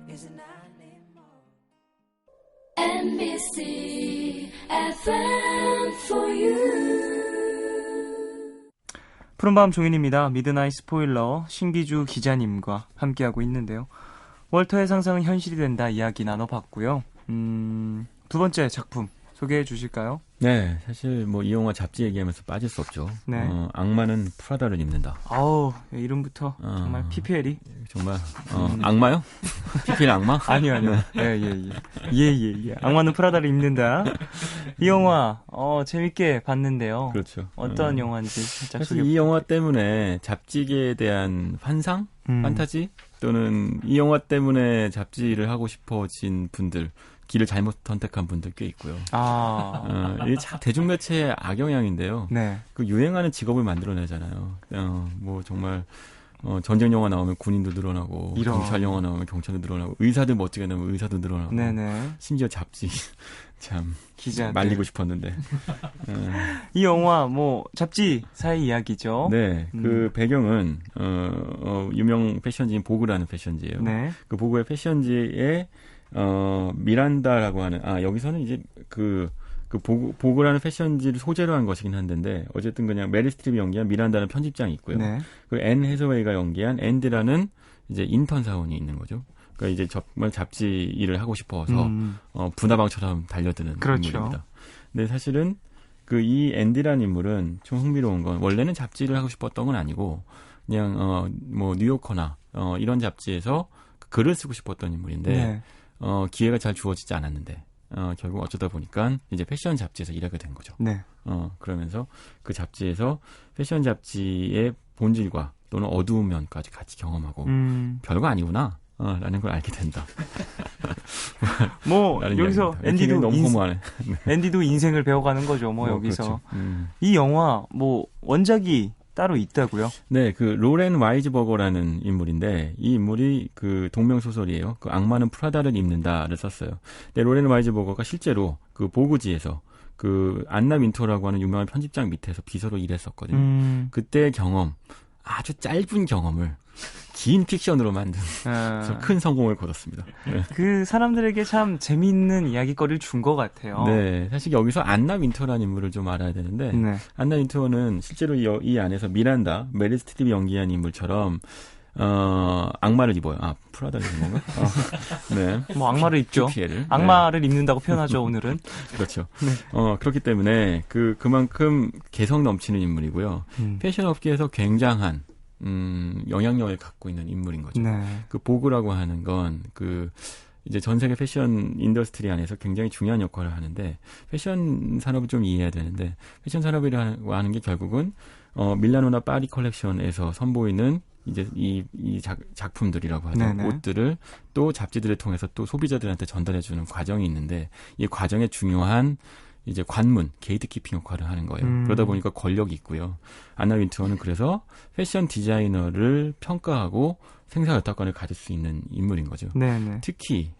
Speaker 4: is an animal.
Speaker 5: NBC FM for you.
Speaker 1: 푸른밤 종인입니다. 미드나잇 스포일러 신기주 기자님과 함께하고 있는데요. 월터의 상상은 현실이 된다 이야기 나눠봤고요. 두 번째 작품 소개해 주실까요?
Speaker 2: 네, 사실 뭐 이 영화 잡지 얘기하면서 빠질 수 없죠.
Speaker 1: 네.
Speaker 2: 악마는 프라다를 입는다.
Speaker 1: 아우, 이름부터 정말 PPL이
Speaker 2: 정말 악마요? PPL 악마?
Speaker 1: 아니요. 예. 악마는 프라다를 입는다. 이 영화 재밌게 봤는데요.
Speaker 2: 그렇죠.
Speaker 1: 어떤 영화인지 살짝
Speaker 2: 사실 이 영화 때문에 잡지계에 대한 환상, 판타지 또는 이 영화 때문에 잡지를 하고 싶어진 분들. 길을 잘못 선택한 분들 꽤 있고요. 이게 참 대중매체의 악영향인데요.
Speaker 1: 네.
Speaker 2: 그 유행하는 직업을 만들어내잖아요. 뭐 정말 전쟁 영화 나오면 군인도 늘어나고, 경찰 영화 나오면 경찰도 늘어나고, 의사들 멋지게 나오면 의사도 늘어나고,
Speaker 1: 네네.
Speaker 2: 심지어 잡지 참
Speaker 1: 기자들
Speaker 2: 말리고 싶었는데.
Speaker 1: 이 영화 뭐 잡지사의 이야기죠.
Speaker 2: 네, 그 배경은 유명 패션지인 보그라는 패션지예요.
Speaker 1: 네.
Speaker 2: 그 보그의 패션지에 미란다라고 하는, 여기서는 이제 보그라는 패션지를 소재로 한 것이긴 한데, 어쨌든 그냥 메릴 스트립이 연기한 미란다는 편집장이 있고요.
Speaker 1: 네.
Speaker 2: 그리고 앤 해서웨이가 연기한 앤디라는 이제 인턴 사원이 있는 거죠. 그러니까 이제 정말 잡지 일을 하고 싶어서, 분화방처럼 달려드는
Speaker 1: 그렇죠.
Speaker 2: 인물입니다. 근데 사실은 이 앤디라는 인물은 좀 흥미로운 건, 원래는 잡지를 하고 싶었던 건 아니고, 그냥, 뭐, 뉴요커나, 이런 잡지에서 글을 쓰고 싶었던 인물인데,
Speaker 1: 네.
Speaker 2: 기회가 잘 주어지지 않았는데, 결국 어쩌다 보니까 이제 패션 잡지에서 일하게 된 거죠.
Speaker 1: 네.
Speaker 2: 그러면서 그 잡지에서 패션 잡지의 본질과 또는 어두운 면까지 같이 경험하고, 별거 아니구나, 라는 걸 알게 된다.
Speaker 1: 뭐, 여기서 앤디도
Speaker 2: 너무 허무하네.
Speaker 1: 앤디도 인생을 배워가는 거죠, 뭐, 여기서.
Speaker 2: 그렇죠.
Speaker 1: 이 영화, 뭐, 원작이 따로 있다고요?
Speaker 2: 네, 그 로렌 와이즈버거라는 인물인데, 이 인물이 그 동명소설이에요. 그 악마는 프라다를 입는다를 썼어요. 근데 로렌 와이즈버거가 실제로 그 보그지에서 그 안나 윈토라고 하는 유명한 편집장 밑에서 비서로 일했었거든요. 그때의 경험, 아주 짧은 경험을 긴 픽션으로 만든 그래서 큰 성공을 거뒀습니다. 네.
Speaker 1: 그 사람들에게 참 재미있는 이야기거리를 준 것 같아요.
Speaker 2: 네, 사실 여기서 안나 윈터라는 인물을 좀 알아야 되는데,
Speaker 1: 네.
Speaker 2: 안나 윈터는 실제로 이 안에서 미란다, 메릴 스트립이 연기한 인물처럼 악마를 입어요. 프라다를 입는 건가?
Speaker 1: 네. 뭐 악마를 입죠.
Speaker 2: PPL.
Speaker 1: 악마를 입는다고 표현하죠, 오늘은.
Speaker 2: 그렇죠. 네. 그렇기 때문에 그만큼 개성 넘치는 인물이고요. 패션 업계에서 굉장한 영향력을 갖고 있는 인물인 거죠.
Speaker 1: 네.
Speaker 2: 그 보그라고 하는 건 이제 전 세계 패션 인더스트리 안에서 굉장히 중요한 역할을 하는데, 패션 산업을 좀 이해해야 되는데, 패션 산업이라고 하는 게 결국은 밀라노나 파리 컬렉션에서 선보이는 이제 이 작품들이라고 하죠.
Speaker 1: 네네.
Speaker 2: 옷들을 또 잡지들을 통해서 또 소비자들한테 전달해주는 과정이 있는데, 이 과정에 중요한 이제 관문, 게이트키핑 역할을 하는 거예요. 그러다 보니까 권력이 있고요. 안나 윈터는 그래서 패션 디자이너를 평가하고 생사여타권을 가질 수 있는 인물인 거죠.
Speaker 1: 네네.
Speaker 2: 특히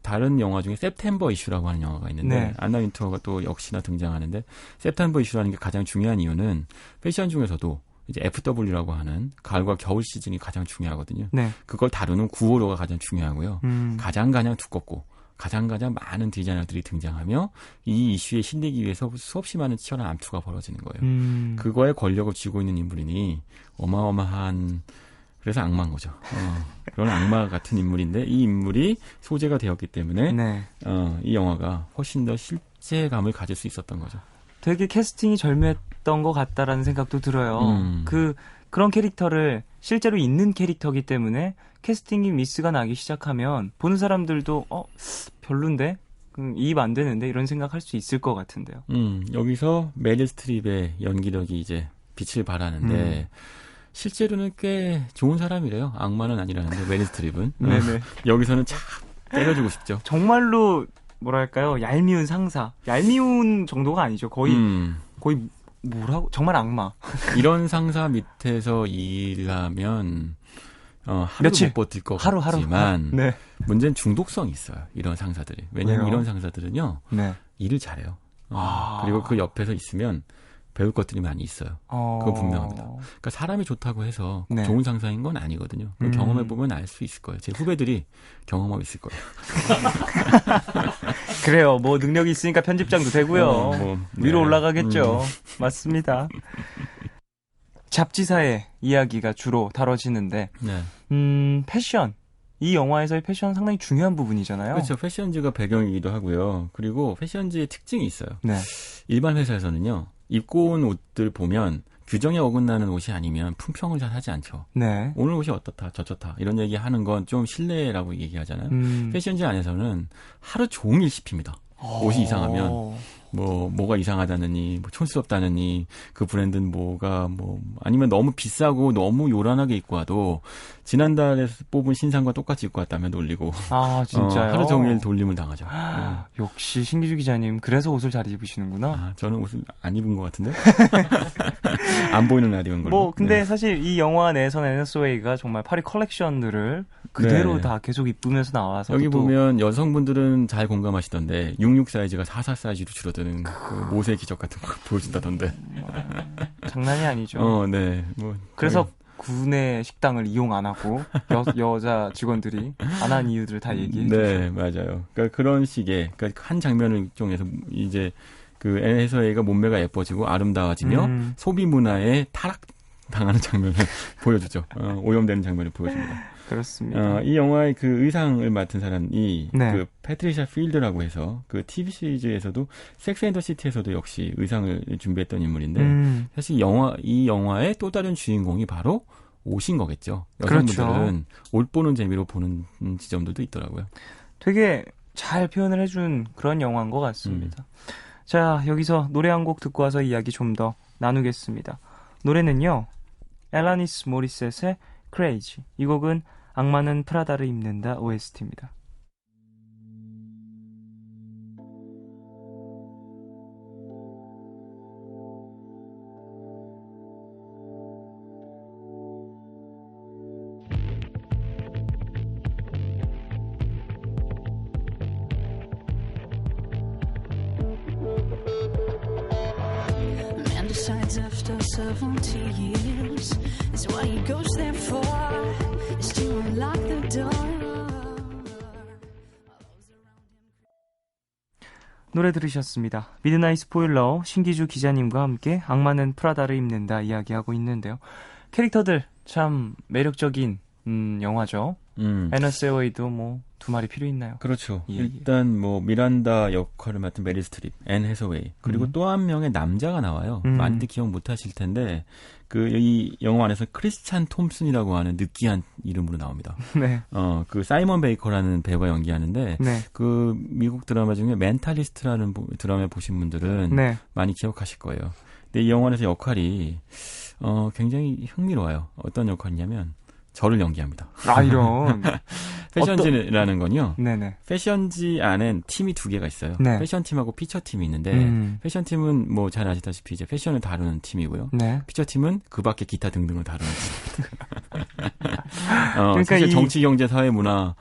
Speaker 2: 다른 영화 중에 september 이슈라고 하는 영화가 있는데,
Speaker 1: 네.
Speaker 2: 안나 윈터가 또 역시나 등장하는데, september 이슈라는 게 가장 중요한 이유는 패션 중에서도 이제 FW라고 하는 가을과 겨울 시즌이 가장 중요하거든요.
Speaker 1: 네.
Speaker 2: 그걸 다루는 9호로가 가장 중요하고요. 가장 두껍고 가장 많은 디자이너들이 등장하며 이 이슈에 신내기 위해서 수없이 많은 치열한 암투가 벌어지는 거예요. 그거에 권력을 쥐고 있는 인물이니 어마어마한, 그래서 악마인 거죠. 그런 악마 같은 인물인데, 이 인물이 소재가 되었기 때문에
Speaker 1: 네.
Speaker 2: 이 영화가 훨씬 더 실제감을 가질 수 있었던 거죠.
Speaker 1: 되게 캐스팅이 절묘했던 것 같다라는 생각도 들어요. 그런 캐릭터를 실제로 있는 캐릭터이기 때문에 캐스팅이 미스가 나기 시작하면 보는 사람들도 별론데? 이입 안 되는데? 이런 생각할 수 있을 것 같은데요.
Speaker 2: 여기서 메릴 스트립의 연기력이 이제 빛을 발하는데, 실제로는 꽤 좋은 사람이래요. 악마는 아니라는데, 메릴 스트립은.
Speaker 1: 네네.
Speaker 2: 여기서는 참 때려주고 싶죠.
Speaker 1: 정말로 뭐랄까요, 얄미운 상사. 얄미운 정도가 아니죠. 거의 뭐라고? 정말 악마.
Speaker 2: 이런 상사 밑에서 일하면 하루도
Speaker 1: 며칠?
Speaker 2: 못 버틸 것 같지만,
Speaker 1: 네.
Speaker 2: 문제는 중독성이 있어요. 이런 상사들이. 왜냐하면
Speaker 1: 왜요?
Speaker 2: 이런 상사들은요,
Speaker 1: 네.
Speaker 2: 일을 잘해요. 그리고 그 옆에서 있으면 배울 것들이 많이 있어요. 그거 분명합니다. 그러니까 사람이 좋다고 해서
Speaker 1: 네.
Speaker 2: 좋은 상사인 건 아니거든요. 경험해보면 알 수 있을 거예요. 제 후배들이 경험하고 있을 거예요.
Speaker 1: 그래요. 뭐 능력이 있으니까 편집장도 되고요.
Speaker 2: 네.
Speaker 1: 위로 올라가겠죠. 맞습니다. 잡지사의 이야기가 주로 다뤄지는데,
Speaker 2: 네.
Speaker 1: 패션 이 영화에서의 패션은 상당히 중요한 부분이잖아요.
Speaker 2: 그렇죠. 패션지가 배경이기도 하고요. 그리고 패션지의 특징이 있어요.
Speaker 1: 네.
Speaker 2: 일반 회사에서는요. 입고 온 옷들 보면 규정에 어긋나는 옷이 아니면 품평을 잘 하지 않죠.
Speaker 1: 네.
Speaker 2: 오늘 옷이 어떻다, 저렇다 이런 얘기하는 건 좀 실례라고 얘기하잖아요. 패션지 안에서는 하루 종일 씹힙니다. 옷이 이상하면 뭐가 이상하다느니, 뭐 촌스럽다느니, 그 브랜드는 뭐가 아니면 너무 비싸고 너무 요란하게 입고 와도 지난달에 뽑은 신상과 똑같이 입고 왔다면 놀리고.
Speaker 1: 아, 진짜요?
Speaker 2: 하루 종일 돌림을 당하죠.
Speaker 1: 역시 신기주 기자님, 그래서 옷을 잘 입으시는구나.
Speaker 2: 저는 옷을 안 입은 것 같은데? 안 보이는 날 입은 걸로.
Speaker 1: 근데
Speaker 2: 네.
Speaker 1: 사실 이 영화 내에서는 NSWA가 정말 파리 컬렉션들을 그대로
Speaker 2: 네.
Speaker 1: 다 계속 입으면서 나와서
Speaker 2: 여기 보면 여성분들은 잘 공감하시던데 66 사이즈가 44 사이즈로 줄어드는 그 모세의 기적 같은 거 보여준다던데.
Speaker 1: 장난이 아니죠.
Speaker 2: 네.
Speaker 1: 그래서 군의 식당을 이용 안 하고 여자 직원들이 안 한 이유들을 다 얘기해 주죠.
Speaker 2: 네, 맞아요. 그러니까 그런 식의 한 장면을 통해서 이제 그 NSWA가 몸매가 예뻐지고 아름다워지며 소비 문화에 타락당하는 장면을 보여주죠. 오염되는 장면을 보여줍니다.
Speaker 1: 그렇습니다.
Speaker 2: 이 영화의 그 의상을 맡은 사람이
Speaker 1: 네.
Speaker 2: 그 패트리샤 필드라고 해서 그 TV 시리즈에서도 섹스 앤 더 시티에서도 역시 의상을 준비했던 인물인데 사실 이 영화의 또 다른 주인공이 바로 옷인 거겠죠. 여성분들은
Speaker 1: 그렇죠.
Speaker 2: 옷 보는 재미로 보는 지점들도 있더라고요.
Speaker 1: 되게 잘 표현을 해준 그런 영화인 것 같습니다. 자, 여기서 노래 한 곡 듣고 와서 이야기 좀 더 나누겠습니다. 노래는요, 엘라니스 모리셋의 Crazy. 이 곡은 악마는 프라다를 입는다 OST입니다.
Speaker 5: Man decides after 70 years is what he goes there for, is to unlock the door.
Speaker 1: 노래 들으셨습니다. 미드나잇 스포일러 신기주 기자님과 함께 악마는 프라다를 입는다 이야기하고 있는데요. 캐릭터들 참 매력적인 영화죠. 애나 세웨이도 두 말이 필요 있나요?
Speaker 2: 그렇죠.
Speaker 1: 예,
Speaker 2: 일단 미란다 역할을 맡은 메릴 스트립, 앤 해서웨이, 그리고 또 한 명의 남자가 나와요. 많이들 기억 못하실 텐데 이 영화 안에서 크리스찬 톰슨이라고 하는 느끼한 이름으로 나옵니다.
Speaker 1: 네.
Speaker 2: 그 사이먼 베이커라는 배우가 연기하는데
Speaker 1: 네.
Speaker 2: 그 미국 드라마 중에 멘탈리스트라는 드라마 보신 분들은
Speaker 1: 네.
Speaker 2: 많이 기억하실 거예요. 근데 이 영화 안에서 역할이 굉장히 흥미로워요. 어떤 역할이냐면 저를 연기합니다.
Speaker 1: 아, 이런.
Speaker 2: 패션지라는 건요.
Speaker 1: 네네.
Speaker 2: 패션지 안엔 팀이 두 개가 있어요.
Speaker 1: 네.
Speaker 2: 패션팀하고 피처팀이 있는데 패션팀은 잘 아시다시피 이제 패션을 다루는 팀이고요.
Speaker 1: 네.
Speaker 2: 피처팀은 그 밖에 기타 등등을 다루는 팀입니다.
Speaker 1: 그러니까
Speaker 2: 사실 정치, 경제, 사회, 문화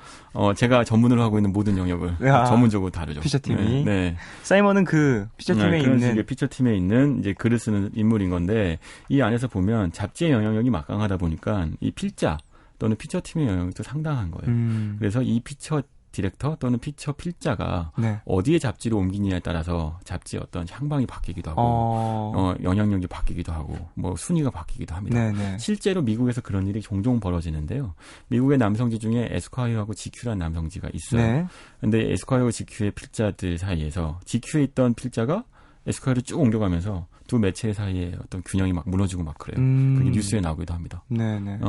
Speaker 2: 제가 전문으로 하고 있는 모든 영역을 전문적으로 다루죠.
Speaker 1: 피처팀이.
Speaker 2: 네.
Speaker 1: 사이먼은 그 피처팀에
Speaker 2: 그런
Speaker 1: 있는
Speaker 2: 식의 피처팀에 있는 이제 글을 쓰는 인물인 건데 이 안에서 보면 잡지의 영향력이 막강하다 보니까 이 필자 또는 피처팀의 영향력도 상당한 거예요. 그래서 이 피처 디렉터 또는 피처 필자가
Speaker 1: 네.
Speaker 2: 어디에 잡지를 옮기느냐에 따라서 잡지의 어떤 향방이 바뀌기도 하고 영향력이 바뀌기도 하고 순위가 바뀌기도 합니다.
Speaker 1: 네네.
Speaker 2: 실제로 미국에서 그런 일이 종종 벌어지는데요. 미국의 남성지 중에 에스콰이어하고 GQ라는 남성지가 있어요.
Speaker 1: 네.
Speaker 2: 근데 에스콰이어 GQ의 필자들 사이에서 GQ에 있던 필자가 에스콰이어를 쭉 옮겨가면서 두 매체 사이에 어떤 균형이 막 무너지고 막 그래요. 그게 뉴스에 나오기도 합니다.
Speaker 1: 네네.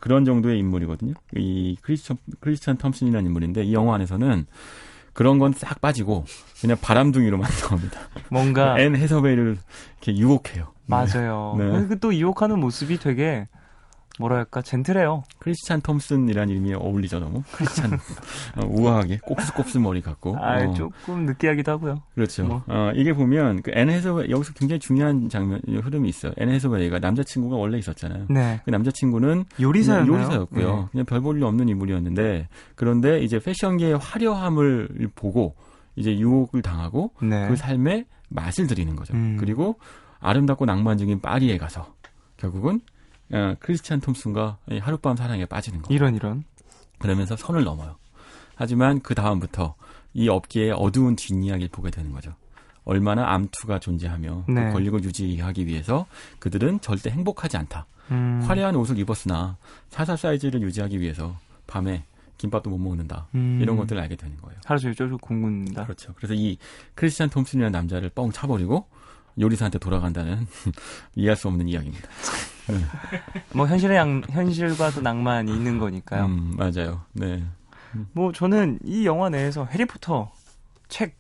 Speaker 2: 그런 정도의 인물이거든요. 이 크리스찬 톰슨이라는 인물인데 이 영화 안에서는 그런 건 싹 빠지고 그냥 바람둥이로만 나옵니다.
Speaker 1: 뭔가
Speaker 2: 앤 해서웨이를 이렇게 유혹해요.
Speaker 1: 맞아요.
Speaker 2: 네.
Speaker 1: 또 유혹하는 모습이 되게 뭐랄까 젠틀해요.
Speaker 2: 크리스찬 톰슨이라는 이름이 어울리죠 너무. 크리스찬 우아하게 곱슬곱슬 머리 같고.
Speaker 1: 조금 느끼하기도 하고요.
Speaker 2: 그렇죠. 이게 보면 그 앤 해서웨이 여기서 굉장히 중요한 흐름이 있어요. 앤 해서웨이가 남자친구가 원래 있었잖아요.
Speaker 1: 네.
Speaker 2: 그 남자친구는 요리사였고요.
Speaker 1: 네.
Speaker 2: 그냥 별 볼 일 없는 인물이었는데 그런데 이제 패션계의 화려함을 보고 이제 유혹을 당하고
Speaker 1: 네.
Speaker 2: 그 삶에 맛을 들이는 거죠. 그리고 아름답고 낭만적인 파리에 가서 결국은 크리스찬 톰슨과 하룻밤 사랑에 빠지는 거예요.
Speaker 1: 이런.
Speaker 2: 그러면서 선을 넘어요. 하지만 그 다음부터 이 업계의 어두운 뒷이야기를 보게 되는 거죠. 얼마나 암투가 존재하며
Speaker 1: 네.
Speaker 2: 그 권력을 유지하기 위해서 그들은 절대 행복하지 않다. 화려한 옷을 입었으나 44 사이즈를 유지하기 위해서 밤에 김밥도 못 먹는다. 이런 것들을 알게 되는 거예요.
Speaker 1: 하루 종일 쫄쫄 굶는다.
Speaker 2: 그렇죠. 그래서 이 크리스찬 톰슨이라는 남자를 뻥 차버리고 요리사한테 돌아간다는 이해할 수 없는 이야기입니다.
Speaker 1: 뭐 현실과도 낭만이 있는 거니까요.
Speaker 2: 맞아요. 네.
Speaker 1: 뭐 저는 이 영화 내에서 해리포터 책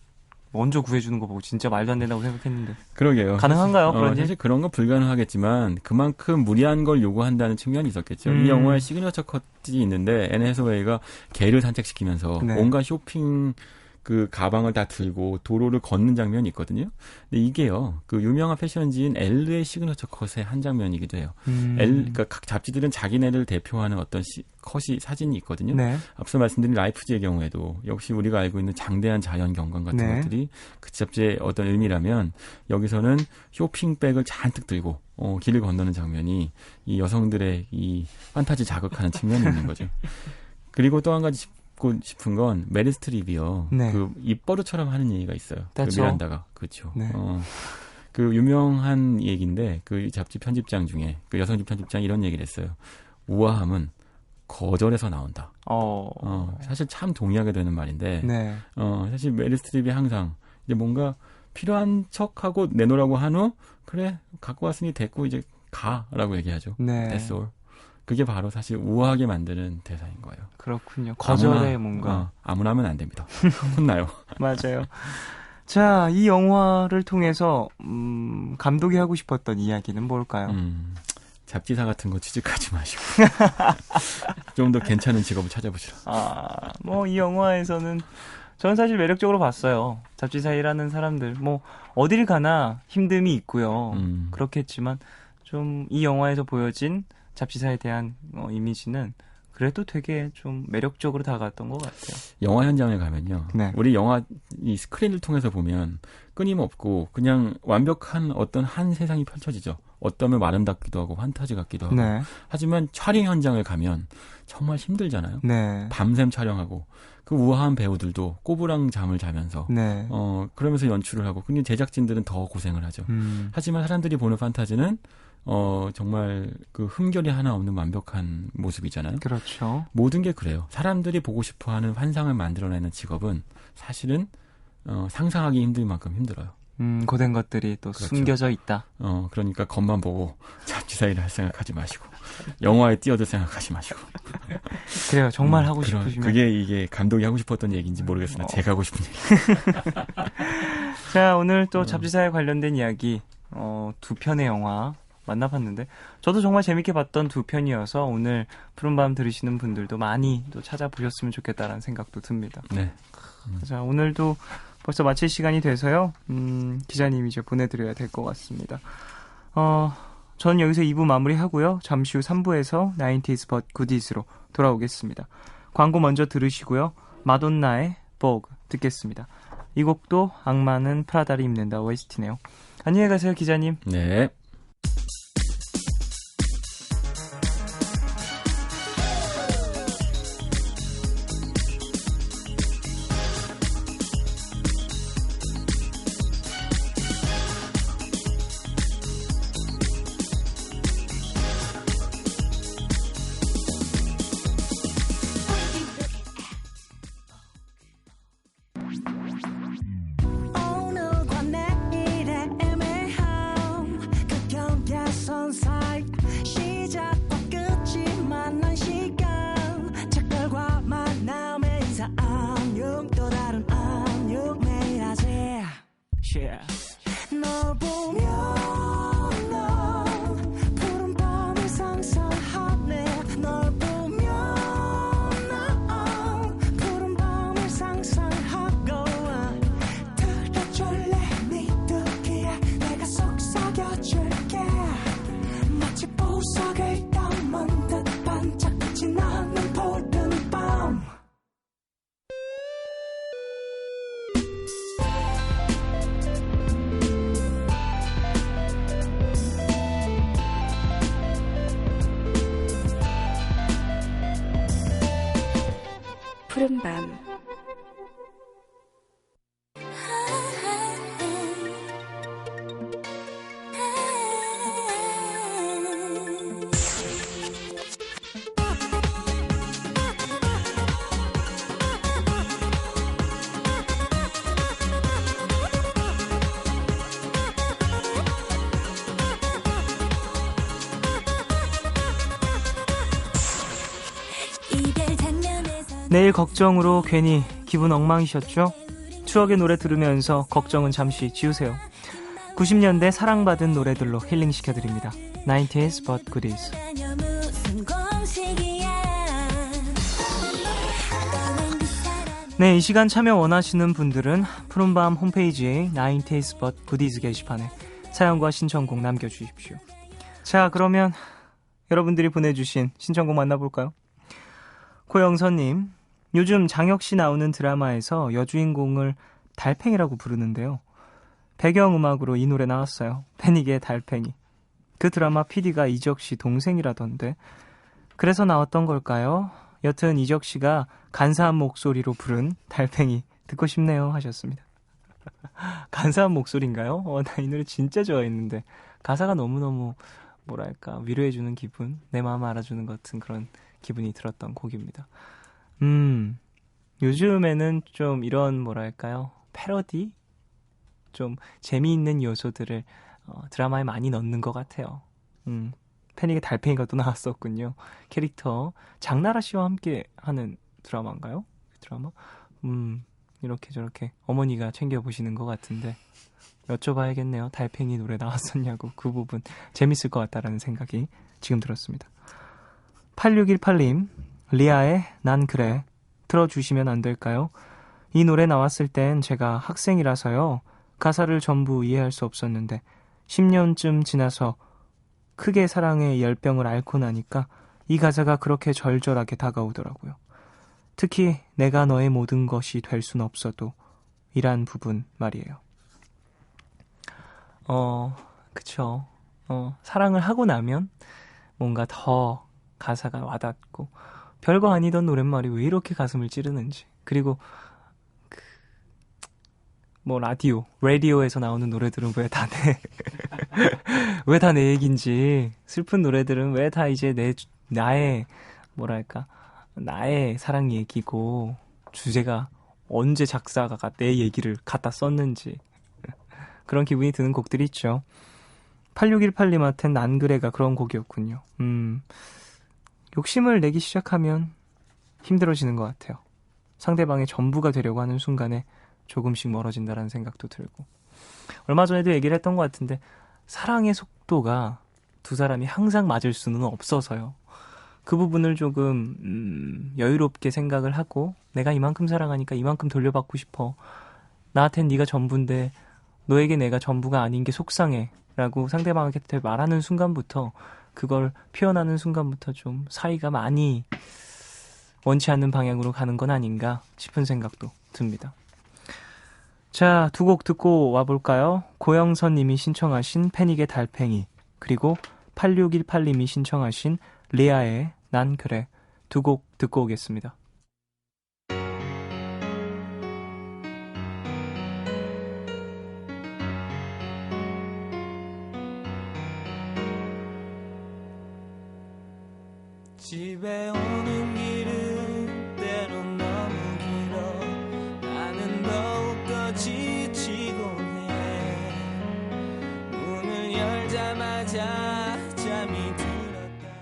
Speaker 1: 먼저 구해주는 거 보고 진짜 말도 안 된다고 생각했는데.
Speaker 2: 그러게요.
Speaker 1: 가능한가요? 그런
Speaker 2: 사실 그런 건 불가능하겠지만 그만큼 무리한 걸 요구한다는 측면이 있었겠죠. 이 영화에 시그니처 컷이 있는데 앤 해서웨이가 개를 산책시키면서
Speaker 1: 네.
Speaker 2: 온갖 쇼핑 그 가방을 다 들고 도로를 걷는 장면이 있거든요. 근데 이게요, 그 유명한 패션지인 엘의 시그니처 컷의 한 장면이기도 해요. 그러니까 각 잡지들은 자기네를 대표하는 어떤 컷이 사진이 있거든요.
Speaker 1: 네.
Speaker 2: 앞서 말씀드린 라이프지의 경우에도 역시 우리가 알고 있는 장대한 자연 경관 같은
Speaker 1: 네.
Speaker 2: 것들이 그 잡지의 어떤 의미라면 여기서는 쇼핑백을 잔뜩 들고 길을 건너는 장면이 이 여성들의 이 판타지 자극하는 측면이 있는 거죠. 그리고 또 한 가지 싶은 건 메릴 스트립이요.
Speaker 1: 네.
Speaker 2: 그 입버릇처럼 하는 얘기가 있어요. 그 미란다가 그렇죠.
Speaker 1: 네.
Speaker 2: 그 유명한 얘기인데 그 잡지 편집장 중에 그 여성집 편집장이 이런 얘기를 했어요. 우아함은 거절에서 나온다. 사실 참 동의하게 되는 말인데
Speaker 1: 네.
Speaker 2: 사실 메릴 스트립이 항상 이제 뭔가 필요한 척하고 내놓으라고 한 후 그래 갖고 왔으니 됐고 이제 가라고 얘기하죠.
Speaker 1: 네.
Speaker 2: That's all. 그게 바로 사실 우아하게 만드는 대사인 거예요.
Speaker 1: 그렇군요. 거절에 뭔가.
Speaker 2: 아무나 하면 안 됩니다. 혼나요.
Speaker 1: 맞아요. 자, 이 영화를 통해서 감독이 하고 싶었던 이야기는 뭘까요?
Speaker 2: 잡지사 같은 거 취직하지 마시고 좀 더 괜찮은 직업을 찾아보시라.
Speaker 1: 뭐 이 영화에서는 저는 사실 매력적으로 봤어요. 잡지사 일하는 사람들 뭐 어딜 가나 힘듦이 있고요. 그렇겠지만 좀 이 영화에서 보여진 잡지사에 대한 이미지는 그래도 되게 좀 매력적으로 다가왔던 것 같아요.
Speaker 2: 영화 현장에 가면요.
Speaker 1: 네.
Speaker 2: 우리 영화 이 스크린을 통해서 보면 끊임없고 그냥 완벽한 어떤 한 세상이 펼쳐지죠. 어떠면 아름답기도 하고 판타지 같기도 하고.
Speaker 1: 네.
Speaker 2: 하지만 촬영 현장을 가면 정말 힘들잖아요.
Speaker 1: 네.
Speaker 2: 밤샘 촬영하고 그 우아한 배우들도 꼬부랑 잠을 자면서
Speaker 1: 네.
Speaker 2: 그러면서 연출을 하고 근데 제작진들은 더 고생을 하죠. 하지만 사람들이 보는 판타지는 정말 그 흠결이 하나 없는 완벽한 모습이잖아요.
Speaker 1: 그렇죠.
Speaker 2: 모든 게 그래요. 사람들이 보고 싶어하는 환상을 만들어내는 직업은 사실은 상상하기 힘들 만큼 힘들어요.
Speaker 1: 고된 것들이 또
Speaker 2: 그렇죠.
Speaker 1: 숨겨져 있다.
Speaker 2: 그러니까 겉만 보고 잡지사 일을 할 생각하지 마시고 영화에 뛰어들 생각하지 마시고.
Speaker 1: 그래요. 정말 하고 싶으시면.
Speaker 2: 이게 감독이 하고 싶었던 얘기인지 모르겠으나 제가 하고 싶은 얘기.
Speaker 1: 자, 오늘 또 잡지사에 관련된 이야기 두 편의 영화 만나봤는데 저도 정말 재밌게 봤던 두 편이어서 오늘 푸른밤 들으시는 분들도 많이 또 찾아보셨으면 좋겠다라는 생각도 듭니다.
Speaker 2: 네.
Speaker 1: 자, 오늘도 벌써 마칠 시간이 돼서요. 기자님 이제 보내드려야 될 것 같습니다. 전 여기서 2부 마무리하고요. 잠시 후 3부에서 90s but goodies로 돌아오겠습니다. 광고 먼저 들으시고요. 마돈나의 Vogue 듣겠습니다. 이 곡도 악마는 프라다를 입는다 OST네요. 안녕히 가세요, 기자님.
Speaker 2: 네.
Speaker 4: 널 보면 넌 푸른 밤을 상상하네. 널 보면 넌 푸른 밤을 상상하고 들어줄래 네 듣기에 내가 속삭여줄게. 마치 보석을 담은 듯 반짝이지 나는 푸른 밤.
Speaker 6: 푸른 밤
Speaker 1: 내일 걱정으로 괜히 기분 엉망이셨죠? 추억의 노래 들으면서 걱정은 잠시 지우세요. 90년대 사랑받은 노래들로 힐링시켜드립니다. 90s but goodies. 네, 이 시간 참여 원하시는 분들은 푸른밤 홈페이지에 90s but goodies 게시판에 사연과 신청곡 남겨주십시오. 자, 그러면 여러분들이 보내주신 신청곡 만나볼까요? 고영선님, 요즘 장혁씨 나오는 드라마에서 여주인공을 달팽이라고 부르는데요. 배경음악으로 이 노래 나왔어요. 패닉의 달팽이. 그 드라마 PD가 이적씨 동생이라던데 그래서 나왔던 걸까요? 여튼 이적씨가 간사한 목소리로 부른 달팽이 듣고 싶네요 하셨습니다. 간사한 목소리인가요? 나 이 노래 진짜 좋아했는데 가사가 너무너무 뭐랄까 위로해주는 기분, 내 마음 알아주는 것 같은 그런 기분이 들었던 곡입니다. 요즘에는 좀 이런 뭐랄까요 패러디? 좀 재미있는 요소들을 드라마에 많이 넣는 것 같아요. 패닉의 달팽이가 또 나왔었군요. 캐릭터 장나라 씨와 함께 하는 드라마인가요? 그 드라마? 이렇게 저렇게 어머니가 챙겨보시는 것 같은데 여쭤봐야겠네요. 달팽이 노래 나왔었냐고. 그 부분 재밌을 것 같다라는 생각이 지금 들었습니다. 8618님, 리아의 난 그래 틀어주시면 안 될까요? 이 노래 나왔을 땐 제가 학생이라서요. 가사를 전부 이해할 수 없었는데 10년쯤 지나서 크게 사랑의 열병을 앓고 나니까 이 가사가 그렇게 절절하게 다가오더라고요. 특히 내가 너의 모든 것이 될 순 없어도 이란 부분 말이에요. 그쵸. 사랑을 하고 나면 뭔가 더 가사가 와닿고 별거 아니던 노랫말이 왜 이렇게 가슴을 찌르는지. 그리고 라디오에서 나오는 노래들은 왜 다 왜 다 내 얘긴지, 슬픈 노래들은 왜 다 이제 나의 사랑 얘기고, 주제가 언제 작사가가 내 얘기를 갖다 썼는지, 그런 기분이 드는 곡들이 있죠. 8618님한텐 난 그래가 그런 곡이었군요. 욕심을 내기 시작하면 힘들어지는 것 같아요. 상대방의 전부가 되려고 하는 순간에 조금씩 멀어진다라는 생각도 들고, 얼마 전에도 얘기를 했던 것 같은데 사랑의 속도가 두 사람이 항상 맞을 수는 없어서요. 그 부분을 조금 여유롭게 생각을 하고, 내가 이만큼 사랑하니까 이만큼 돌려받고 싶어, 나한텐 네가 전부인데 너에게 내가 전부가 아닌 게 속상해 라고 상대방한테 말하는 순간부터, 그걸 표현하는 순간부터 좀 사이가 많이 원치 않는 방향으로 가는 건 아닌가 싶은 생각도 듭니다. 자, 두 곡 듣고 와볼까요? 고영선님이 신청하신 패닉의 달팽이, 그리고 8618님이 신청하신 리아의 난 그래, 두 곡 듣고 오겠습니다.
Speaker 3: 집에 오는 길은 때론 너무 길어. 나는 더욱더 지치곤 해. 문을 열자마자 잠이 들었다가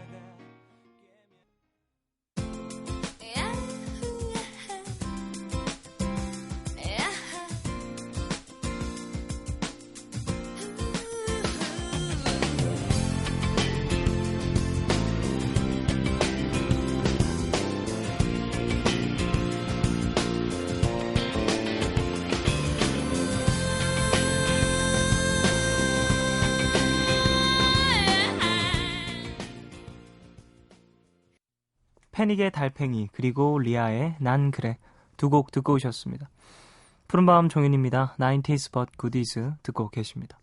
Speaker 1: 패닉의 달팽이, 그리고 리아의 난 그래, 두 곡 듣고 오셨습니다. 푸른밤 종윤입니다. 90s but goodies 듣고 계십니다.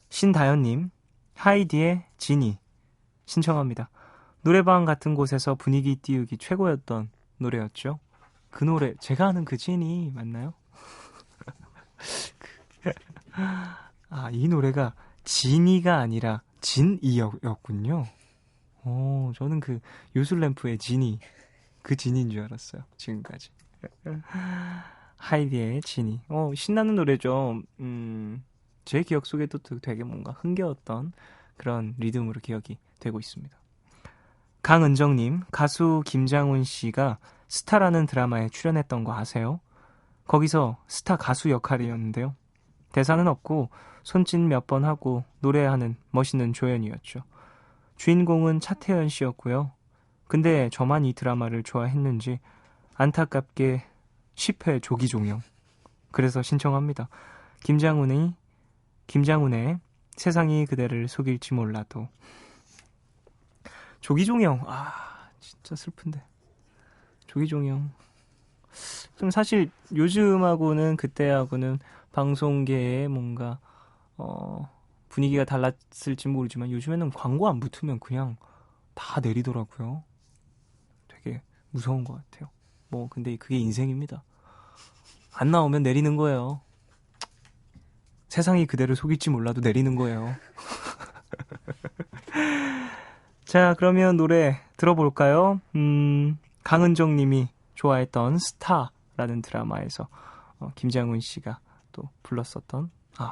Speaker 1: 신다연님, 하이디의 지니 신청합니다. 노래방 같은 곳에서 분위기 띄우기 최고였던 노래였죠. 그 노래, 제가 아는 그 지니 맞나요? 이 노래가 지니가 아니라 진이였군요. 저는 그 요술램프의 지니, 그 지니인 줄 알았어요, 지금까지. 하이디의 지니. 신나는 노래죠. 제 기억 속에도 되게 뭔가 흥겨웠던 그런 리듬으로 기억이 되고 있습니다. 강은정님, 가수 김장훈 씨가 스타라는 드라마에 출연했던 거 아세요? 거기서 스타 가수 역할이었는데요. 대사는 없고 손짓 몇 번 하고 노래하는 멋있는 조연이었죠. 주인공은 차태현 씨였고요. 근데 저만 이 드라마를 좋아했는지 안타깝게 10회 조기종영. 그래서 신청합니다. 김장훈의 세상이 그대를 속일지 몰라도. 조기종영. 진짜 슬픈데. 조기종영. 좀 사실 요즘하고는 그때하고는 방송계에 뭔가 분위기가 달랐을지 모르지만 요즘에는 광고 안 붙으면 그냥 다 내리더라고요. 되게 무서운 것 같아요. 근데 그게 인생입니다. 안 나오면 내리는 거예요. 세상이 그대를 속일지 몰라도 내리는 거예요. 자, 그러면 노래 들어볼까요? 강은정 님이 좋아했던 스타라는 드라마에서 김장훈 씨가 또 불렀었던,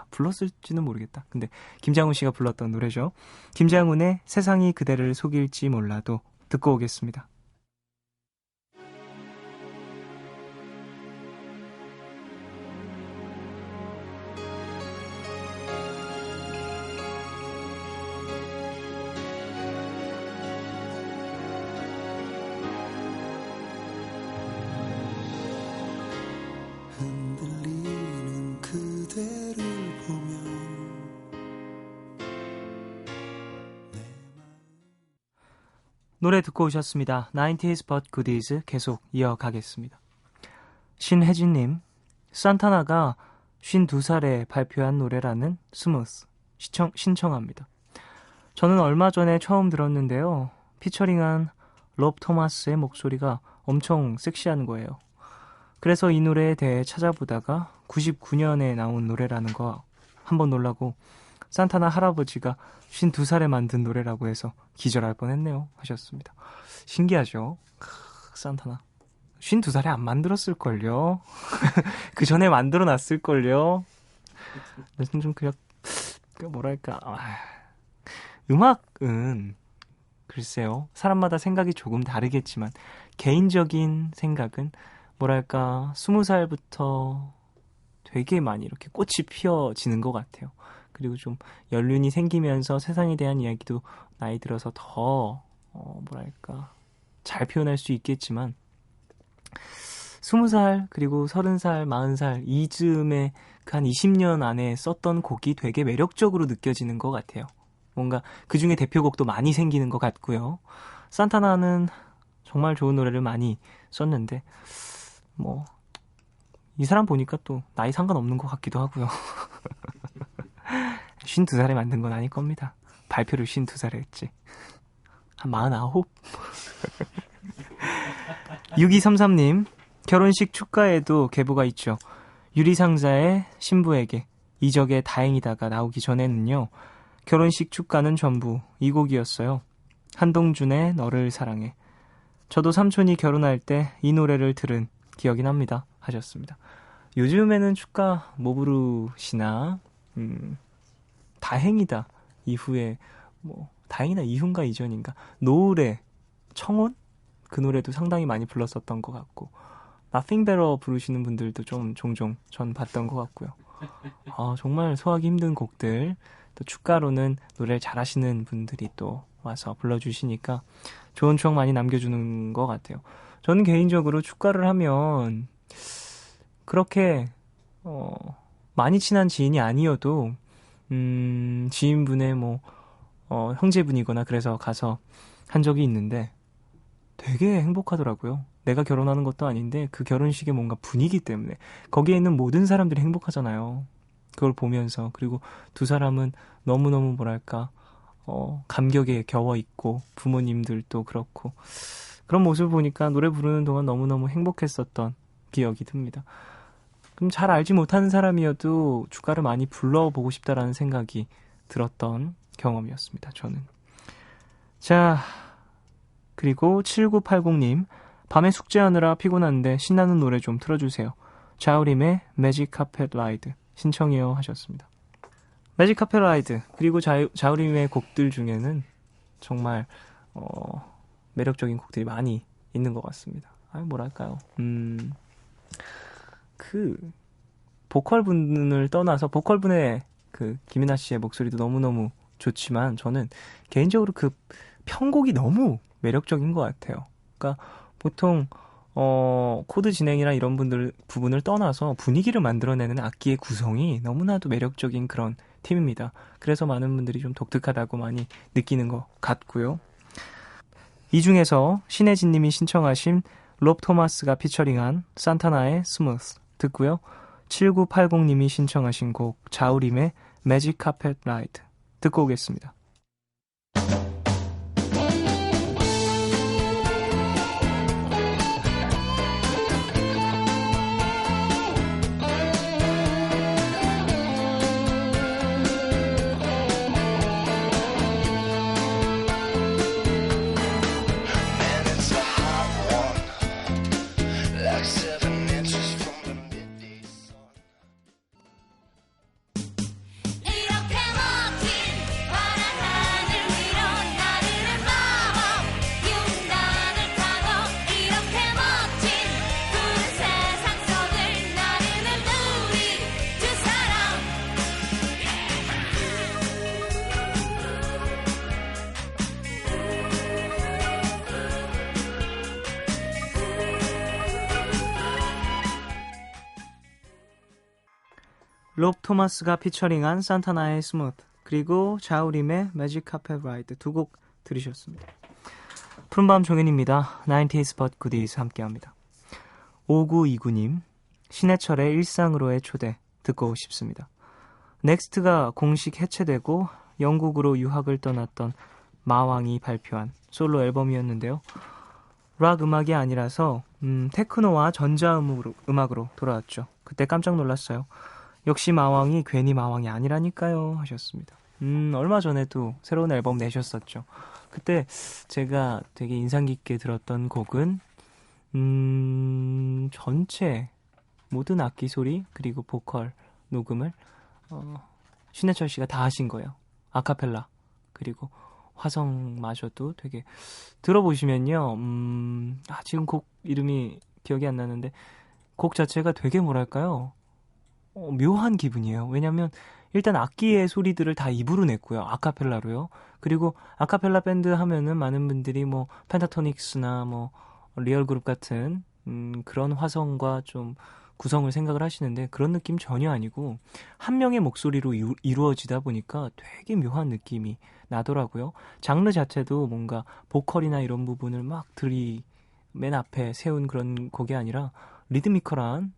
Speaker 1: 불렀을지는 모르겠다. 근데 김장훈 씨가 불렀던 노래죠. 김장훈의 세상이 그대를 속일지 몰라도 듣고 오겠습니다.
Speaker 3: 흔들리는 그대를 보며
Speaker 1: 노래 듣고 오셨습니다. 90s but goodies 계속 이어가겠습니다. 신혜진님, 산타나가 52살에 발표한 노래라는 스무스 신청합니다. 저는 얼마 전에 처음 들었는데요. 피처링한 롭 토마스의 목소리가 엄청 섹시한 거예요. 그래서 이 노래에 대해 찾아보다가 99년에 나온 노래라는 거 한번 놀라고 산타나 할아버지가 52살에 만든 노래라고 해서 기절할 뻔했네요 하셨습니다. 신기하죠? 산타나 52살에 안 만들었을걸요. 그 전에 만들어놨을걸요. 좀 그냥 뭐랄까, 음악은 글쎄요, 사람마다 생각이 조금 다르겠지만 개인적인 생각은 뭐랄까 20살부터 되게 많이 이렇게 꽃이 피어지는 것 같아요. 그리고 좀 연륜이 생기면서 세상에 대한 이야기도 나이 들어서 더 뭐랄까 잘 표현할 수 있겠지만 20살 그리고 30살, 40살 이즈음에 그 한 20년 안에 썼던 곡이 되게 매력적으로 느껴지는 것 같아요. 뭔가 그중에 대표곡도 많이 생기는 것 같고요. 산타나는 정말 좋은 노래를 많이 썼는데 이 사람 보니까 또 나이 상관없는 것 같기도 하고요. 52살에 만든 건 아닐 겁니다. 발표를 52살에 했지. 한 49? 6233님, 결혼식 축가에도 계보가 있죠. 유리상자의 신부에게 이적의 다행이다가 나오기 전에는요, 결혼식 축가는 전부 이 곡이었어요. 한동준의 너를 사랑해. 저도 삼촌이 결혼할 때 이 노래를 들은 기억이 납니다 하셨습니다. 요즘에는 축가 뭐 부르시나? 다행이다 이후에 다행이다 이후인가 이전인가 노을의 청혼? 그 노래도 상당히 많이 불렀었던 것 같고 Nothing Better 부르시는 분들도 좀 종종 전 봤던 것 같고요. 정말 소화하기 힘든 곡들 또 축가로는 노래를 잘하시는 분들이 또 와서 불러주시니까 좋은 추억 많이 남겨주는 것 같아요. 저는 개인적으로 축가를 하면 그렇게 많이 친한 지인이 아니어도 지인분의 형제분이거나 그래서 가서 한 적이 있는데 되게 행복하더라고요. 내가 결혼하는 것도 아닌데 그 결혼식의 뭔가 분위기 때문에 거기에 있는 모든 사람들이 행복하잖아요. 그걸 보면서. 그리고 두 사람은 너무너무 뭐랄까 감격에 겨워 있고 부모님들도 그렇고 그런 모습을 보니까 노래 부르는 동안 너무너무 행복했었던 기억이 듭니다. 그럼 잘 알지 못하는 사람이어도 축가를 많이 불러보고 싶다라는 생각이 들었던 경험이었습니다. 저는. 자, 그리고 7980님, 밤에 숙제하느라 피곤한데 신나는 노래 좀 틀어주세요. 자우림의 매직 카펫 라이드 신청해요 하셨습니다. 매직 카펫 라이드 그리고 자우림의 곡들 중에는 정말 매력적인 곡들이 많이 있는 것 같습니다. 뭐랄까요. 그 보컬분을 떠나서 보컬분의 그 김이나 씨의 목소리도 너무너무 좋지만 저는 개인적으로 그 편곡이 너무 매력적인 것 같아요. 그러니까 보통 코드 진행이나 이런 부분을 떠나서 분위기를 만들어내는 악기의 구성이 너무나도 매력적인 그런 팀입니다. 그래서 많은 분들이 좀 독특하다고 많이 느끼는 것 같고요. 이 중에서 신혜진 님이 신청하신 롭 토마스가 피처링한 산타나의 스무스 듣고요. 7980 님이 신청하신 곡 자우림의 매직 카펫 라이드 듣고 오겠습니다. 롭 토마스가 피처링한 산타나의 스무트 그리고 자우림의 매직 카펫 라이드 두 곡 들으셨습니다. 푸른밤 종현입니다. 90s but goodies 함께합니다. 5929님 신해철의 일상으로의 초대 듣고 싶습니다. 넥스트가 공식 해체되고 영국으로 유학을 떠났던 마왕이 발표한 솔로 앨범이었는데요. 락 음악이 아니라서 테크노와 전자음악으로 돌아왔죠. 그때 깜짝 놀랐어요. 역시 마왕이 괜히 마왕이 아니라니까요 하셨습니다. 얼마 전에도 새로운 앨범 내셨었죠. 그때 제가 되게 인상 깊게 들었던 곡은 전체 모든 악기 소리 그리고 보컬 녹음을 신해철 씨가 다 하신 거예요. 아카펠라 그리고 화성마저도 되게 들어보시면요. 지금 곡 이름이 기억이 안 나는데 곡 자체가 되게 뭐랄까요? 묘한 기분이에요. 왜냐면 일단 악기의 소리들을 다 입으로 냈고요. 아카펠라로요. 그리고 아카펠라 밴드 하면은 많은 분들이 뭐 펜타토닉스나 뭐 리얼그룹 같은 그런 화성과 좀 구성을 생각을 하시는데 그런 느낌 전혀 아니고 한 명의 목소리로 이루어지다 보니까 되게 묘한 느낌이 나더라고요. 장르 자체도 뭔가 보컬이나 이런 부분을 막 맨 앞에 세운 그런 곡이 아니라 리드미컬한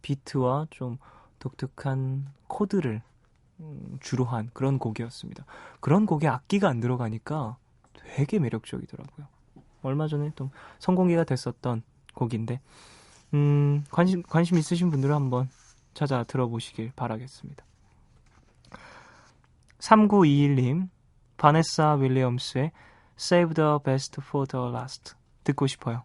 Speaker 1: 비트와 좀 독특한 코드를 주로 한 그런 곡이었습니다. 그런 곡에 악기가 안 들어가니까 되게 매력적이더라고요. 얼마 전에 또 성공기가 됐었던 곡인데 관심 있으신 분들은 한번 찾아 들어보시길 바라겠습니다. 3921님 바네사 윌리엄스의 Save the Best for the Last 듣고 싶어요.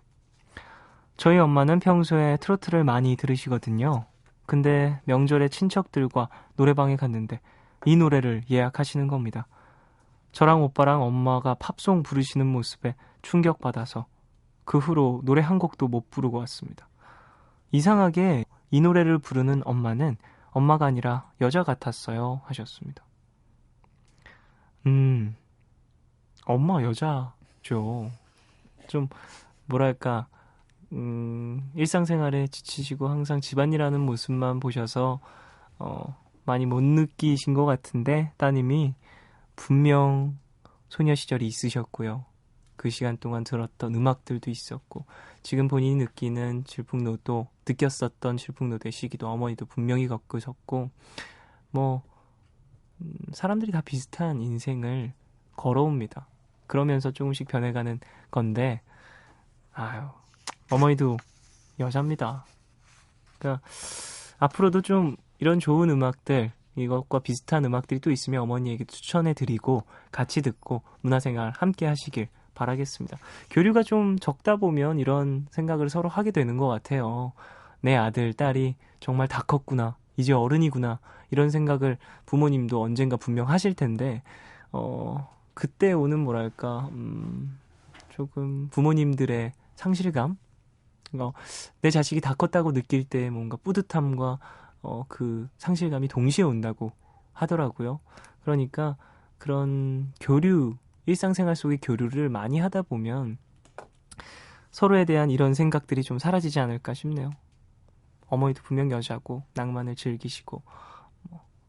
Speaker 1: 저희 엄마는 평소에 트로트를 많이 들으시거든요. 근데 명절에 친척들과 노래방에 갔는데 이 노래를 예약하시는 겁니다. 저랑 오빠랑 엄마가 팝송 부르시는 모습에 충격받아서 그 후로 노래 한 곡도 못 부르고 왔습니다. 이상하게 이 노래를 부르는 엄마는 엄마가 아니라 여자 같았어요 하셨습니다. 엄마 여자죠. 좀 뭐랄까 일상생활에 지치시고 항상 집안일하는 모습만 보셔서 많이 못 느끼신 것 같은데 따님이 분명 소녀 시절이 있으셨고요. 그 시간 동안 들었던 음악들도 있었고 지금 본인이 느끼는 느꼈었던 질풍노도의 시기도 어머니도 분명히 겪으셨고 뭐 사람들이 다 비슷한 인생을 걸어옵니다. 그러면서 조금씩 변해가는 건데 어머니도 여자입니다. 그러니까 앞으로도 좀 이런 좋은 음악들 이것과 비슷한 음악들이 또 있으면 어머니에게 추천해드리고 같이 듣고 문화생활 함께 하시길 바라겠습니다. 교류가 좀 적다 보면 이런 생각을 서로 하게 되는 것 같아요. 내 아들, 딸이 정말 다 컸구나. 이제 어른이구나. 이런 생각을 부모님도 언젠가 분명 하실 텐데 그때 오는 뭐랄까 조금 부모님들의 상실감 내 자식이 다 컸다고 느낄 때 뭔가 뿌듯함과 그 상실감이 동시에 온다고 하더라고요. 그러니까 그런 교류, 일상생활 속의 교류를 많이 하다 보면 서로에 대한 이런 생각들이 좀 사라지지 않을까 싶네요. 어머니도 분명 여자고 낭만을 즐기시고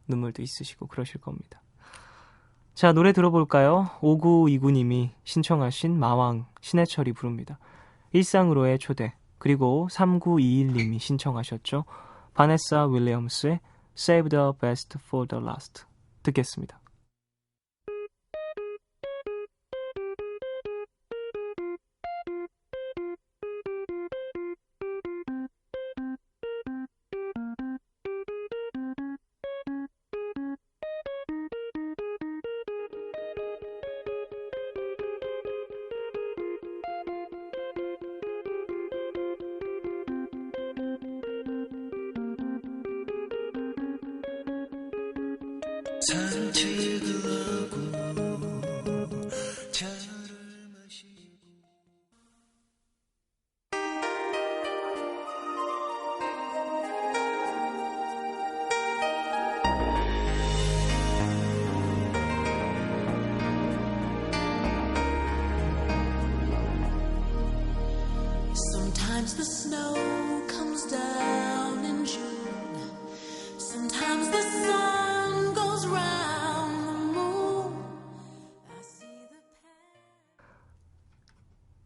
Speaker 1: 눈물도 있으시고 그러실 겁니다. 자, 노래 들어볼까요? 5929님이 신청하신 마왕 신해철이 부릅니다. 일상으로의 초대. 그리고 3921님이 신청하셨죠. 바네사 윌리엄스의 Save the Best for the Last 듣겠습니다.
Speaker 3: 산책을 하고 차를 마시고
Speaker 5: Sometimes the snow comes down in June. Sometimes the sun goes round the moon. I see the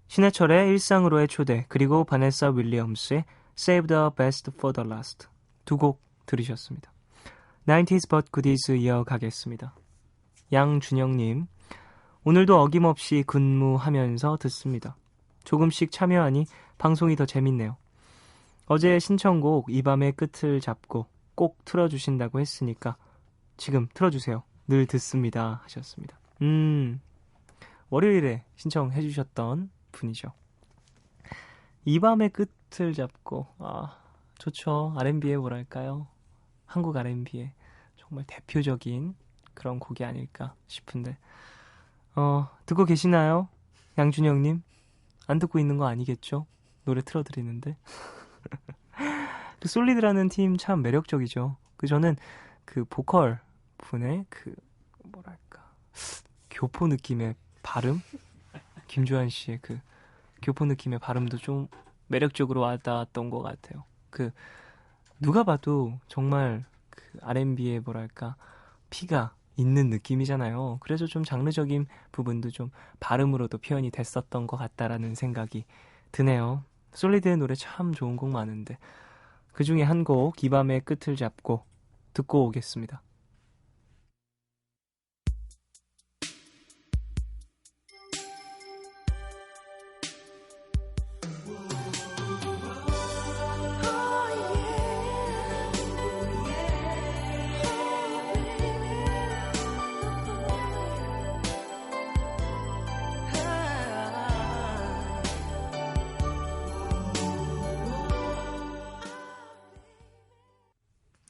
Speaker 1: 신해철의 일상으로의 초대 그리고 바네사 윌리엄스의 Save the Best for the Last 두 곡 들으셨습니다. 90s but goodies 이어가겠습니다. 양준영님, 오늘도 어김없이 근무하면서 듣습니다. 조금씩 참여하니 방송이 더 재밌네요. 어제 신청곡 이 밤의 끝을 잡고 꼭 틀어주신다고 했으니까 지금 틀어주세요. 늘 듣습니다 하셨습니다. 월요일에 신청해 주셨던 분이죠. 이 밤의 끝을 잡고 좋죠. R&B의 뭐랄까요, 한국 R&B의 정말 대표적인 그런 곡이 아닐까 싶은데 듣고 계시나요? 양준영님? 안 듣고 있는 거 아니겠죠? 노래 틀어드리는데. 그 솔리드라는 팀 참 매력적이죠. 저는 그 보컬 분의 그 뭐랄까 교포 느낌의 발음, 김주한 씨의 그 교포 느낌의 발음도 좀 매력적으로 와닿았던 것 같아요. 누가 봐도 정말 그 R&B의 뭐랄까 피가 있는 느낌이잖아요. 그래서 좀 장르적인 부분도 좀 발음으로도 표현이 됐었던 것 같다라는 생각이 드네요. 솔리드의 노래 참 좋은 곡 많은데 그 중에 한 곡 이 밤의 끝을 잡고 듣고 오겠습니다.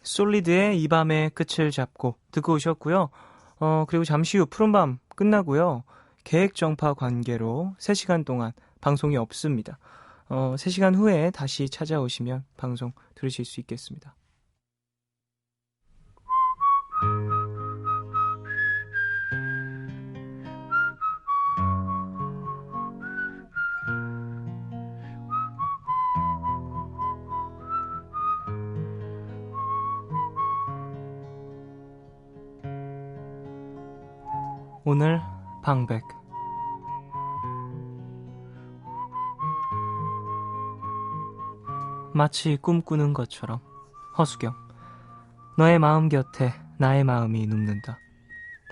Speaker 1: 솔리드의 이 밤의 끝을 잡고 듣고 오셨고요. 그리고 잠시 후 푸른밤 끝나고요. 계획정파 관계로 3시간 동안 방송이 없습니다. 3시간 후에 다시 찾아오시면 방송 들으실 수 있겠습니다. 오늘 방백. 마치 꿈꾸는 것처럼 허수경. 너의 마음 곁에 나의 마음이 눕는다.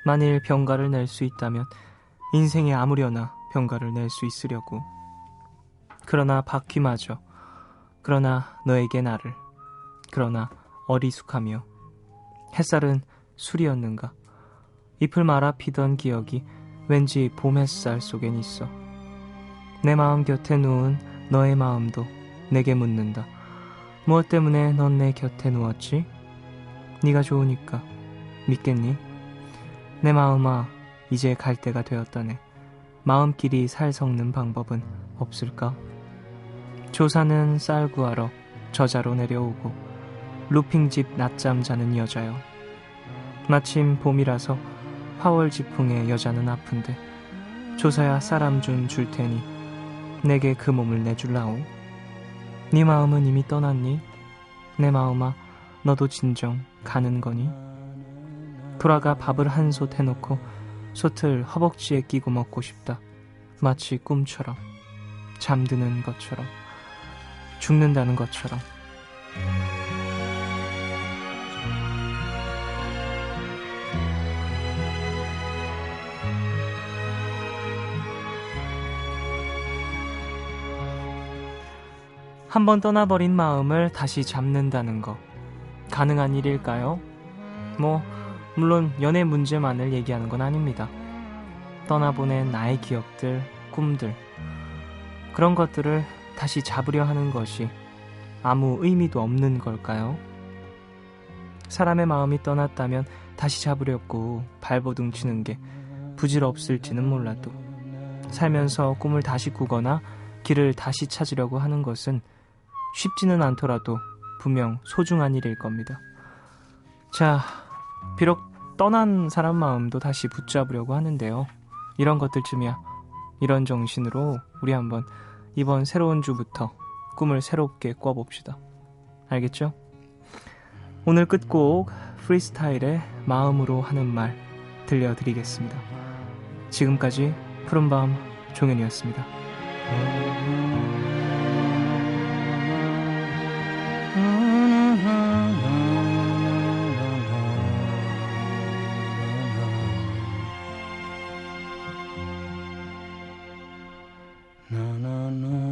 Speaker 1: 만일 병가를 낼 수 있다면 인생에 아무려나 병가를 낼 수 있으려고. 그러나 바퀴마저, 그러나 너에게 나를, 그러나 어리숙하며. 햇살은 술이었는가. 잎을 말아 피던 기억이 왠지 봄 햇살 속엔 있어. 내 마음 곁에 누운 너의 마음도 내게 묻는다. 무엇 때문에 넌 내 곁에 누웠지? 네가 좋으니까. 믿겠니? 내 마음아, 이제 갈 때가 되었다네. 마음끼리 살 섞는 방법은 없을까? 조사는 쌀 구하러 저자로 내려오고 루핑집 낮잠 자는 여자여. 마침 봄이라서 화월 지풍에 여자는 아픈데 조사야 쌀 좀 줄 테니 내게 그 몸을 내줄라오. 네 마음은 이미 떠났니? 내 마음아 너도 진정 가는 거니? 돌아가 밥을 한 솥 해놓고 솥을 허벅지에 끼고 먹고 싶다. 마치 꿈처럼, 잠드는 것처럼, 죽는다는 것처럼. 한번 떠나버린 마음을 다시 잡는다는 거 가능한 일일까요? 물론 연애 문제만을 얘기하는 건 아닙니다. 떠나보낸 나의 기억들, 꿈들, 그런 것들을 다시 잡으려 하는 것이 아무 의미도 없는 걸까요? 사람의 마음이 떠났다면 다시 잡으려고 발버둥 치는 게 부질없을지는 몰라도 살면서 꿈을 다시 꾸거나 길을 다시 찾으려고 하는 것은 쉽지는 않더라도 분명 소중한 일일 겁니다. 자, 비록 떠난 사람 마음도 다시 붙잡으려고 하는데요. 이런 것들쯤이야. 이런 정신으로 우리 한번 이번 새로운 주부터 꿈을 새롭게 꿔봅시다. 알겠죠? 오늘 끝곡 프리스타일의 마음으로 하는 말 들려드리겠습니다. 지금까지 푸른밤 종현이었습니다.
Speaker 3: Na na na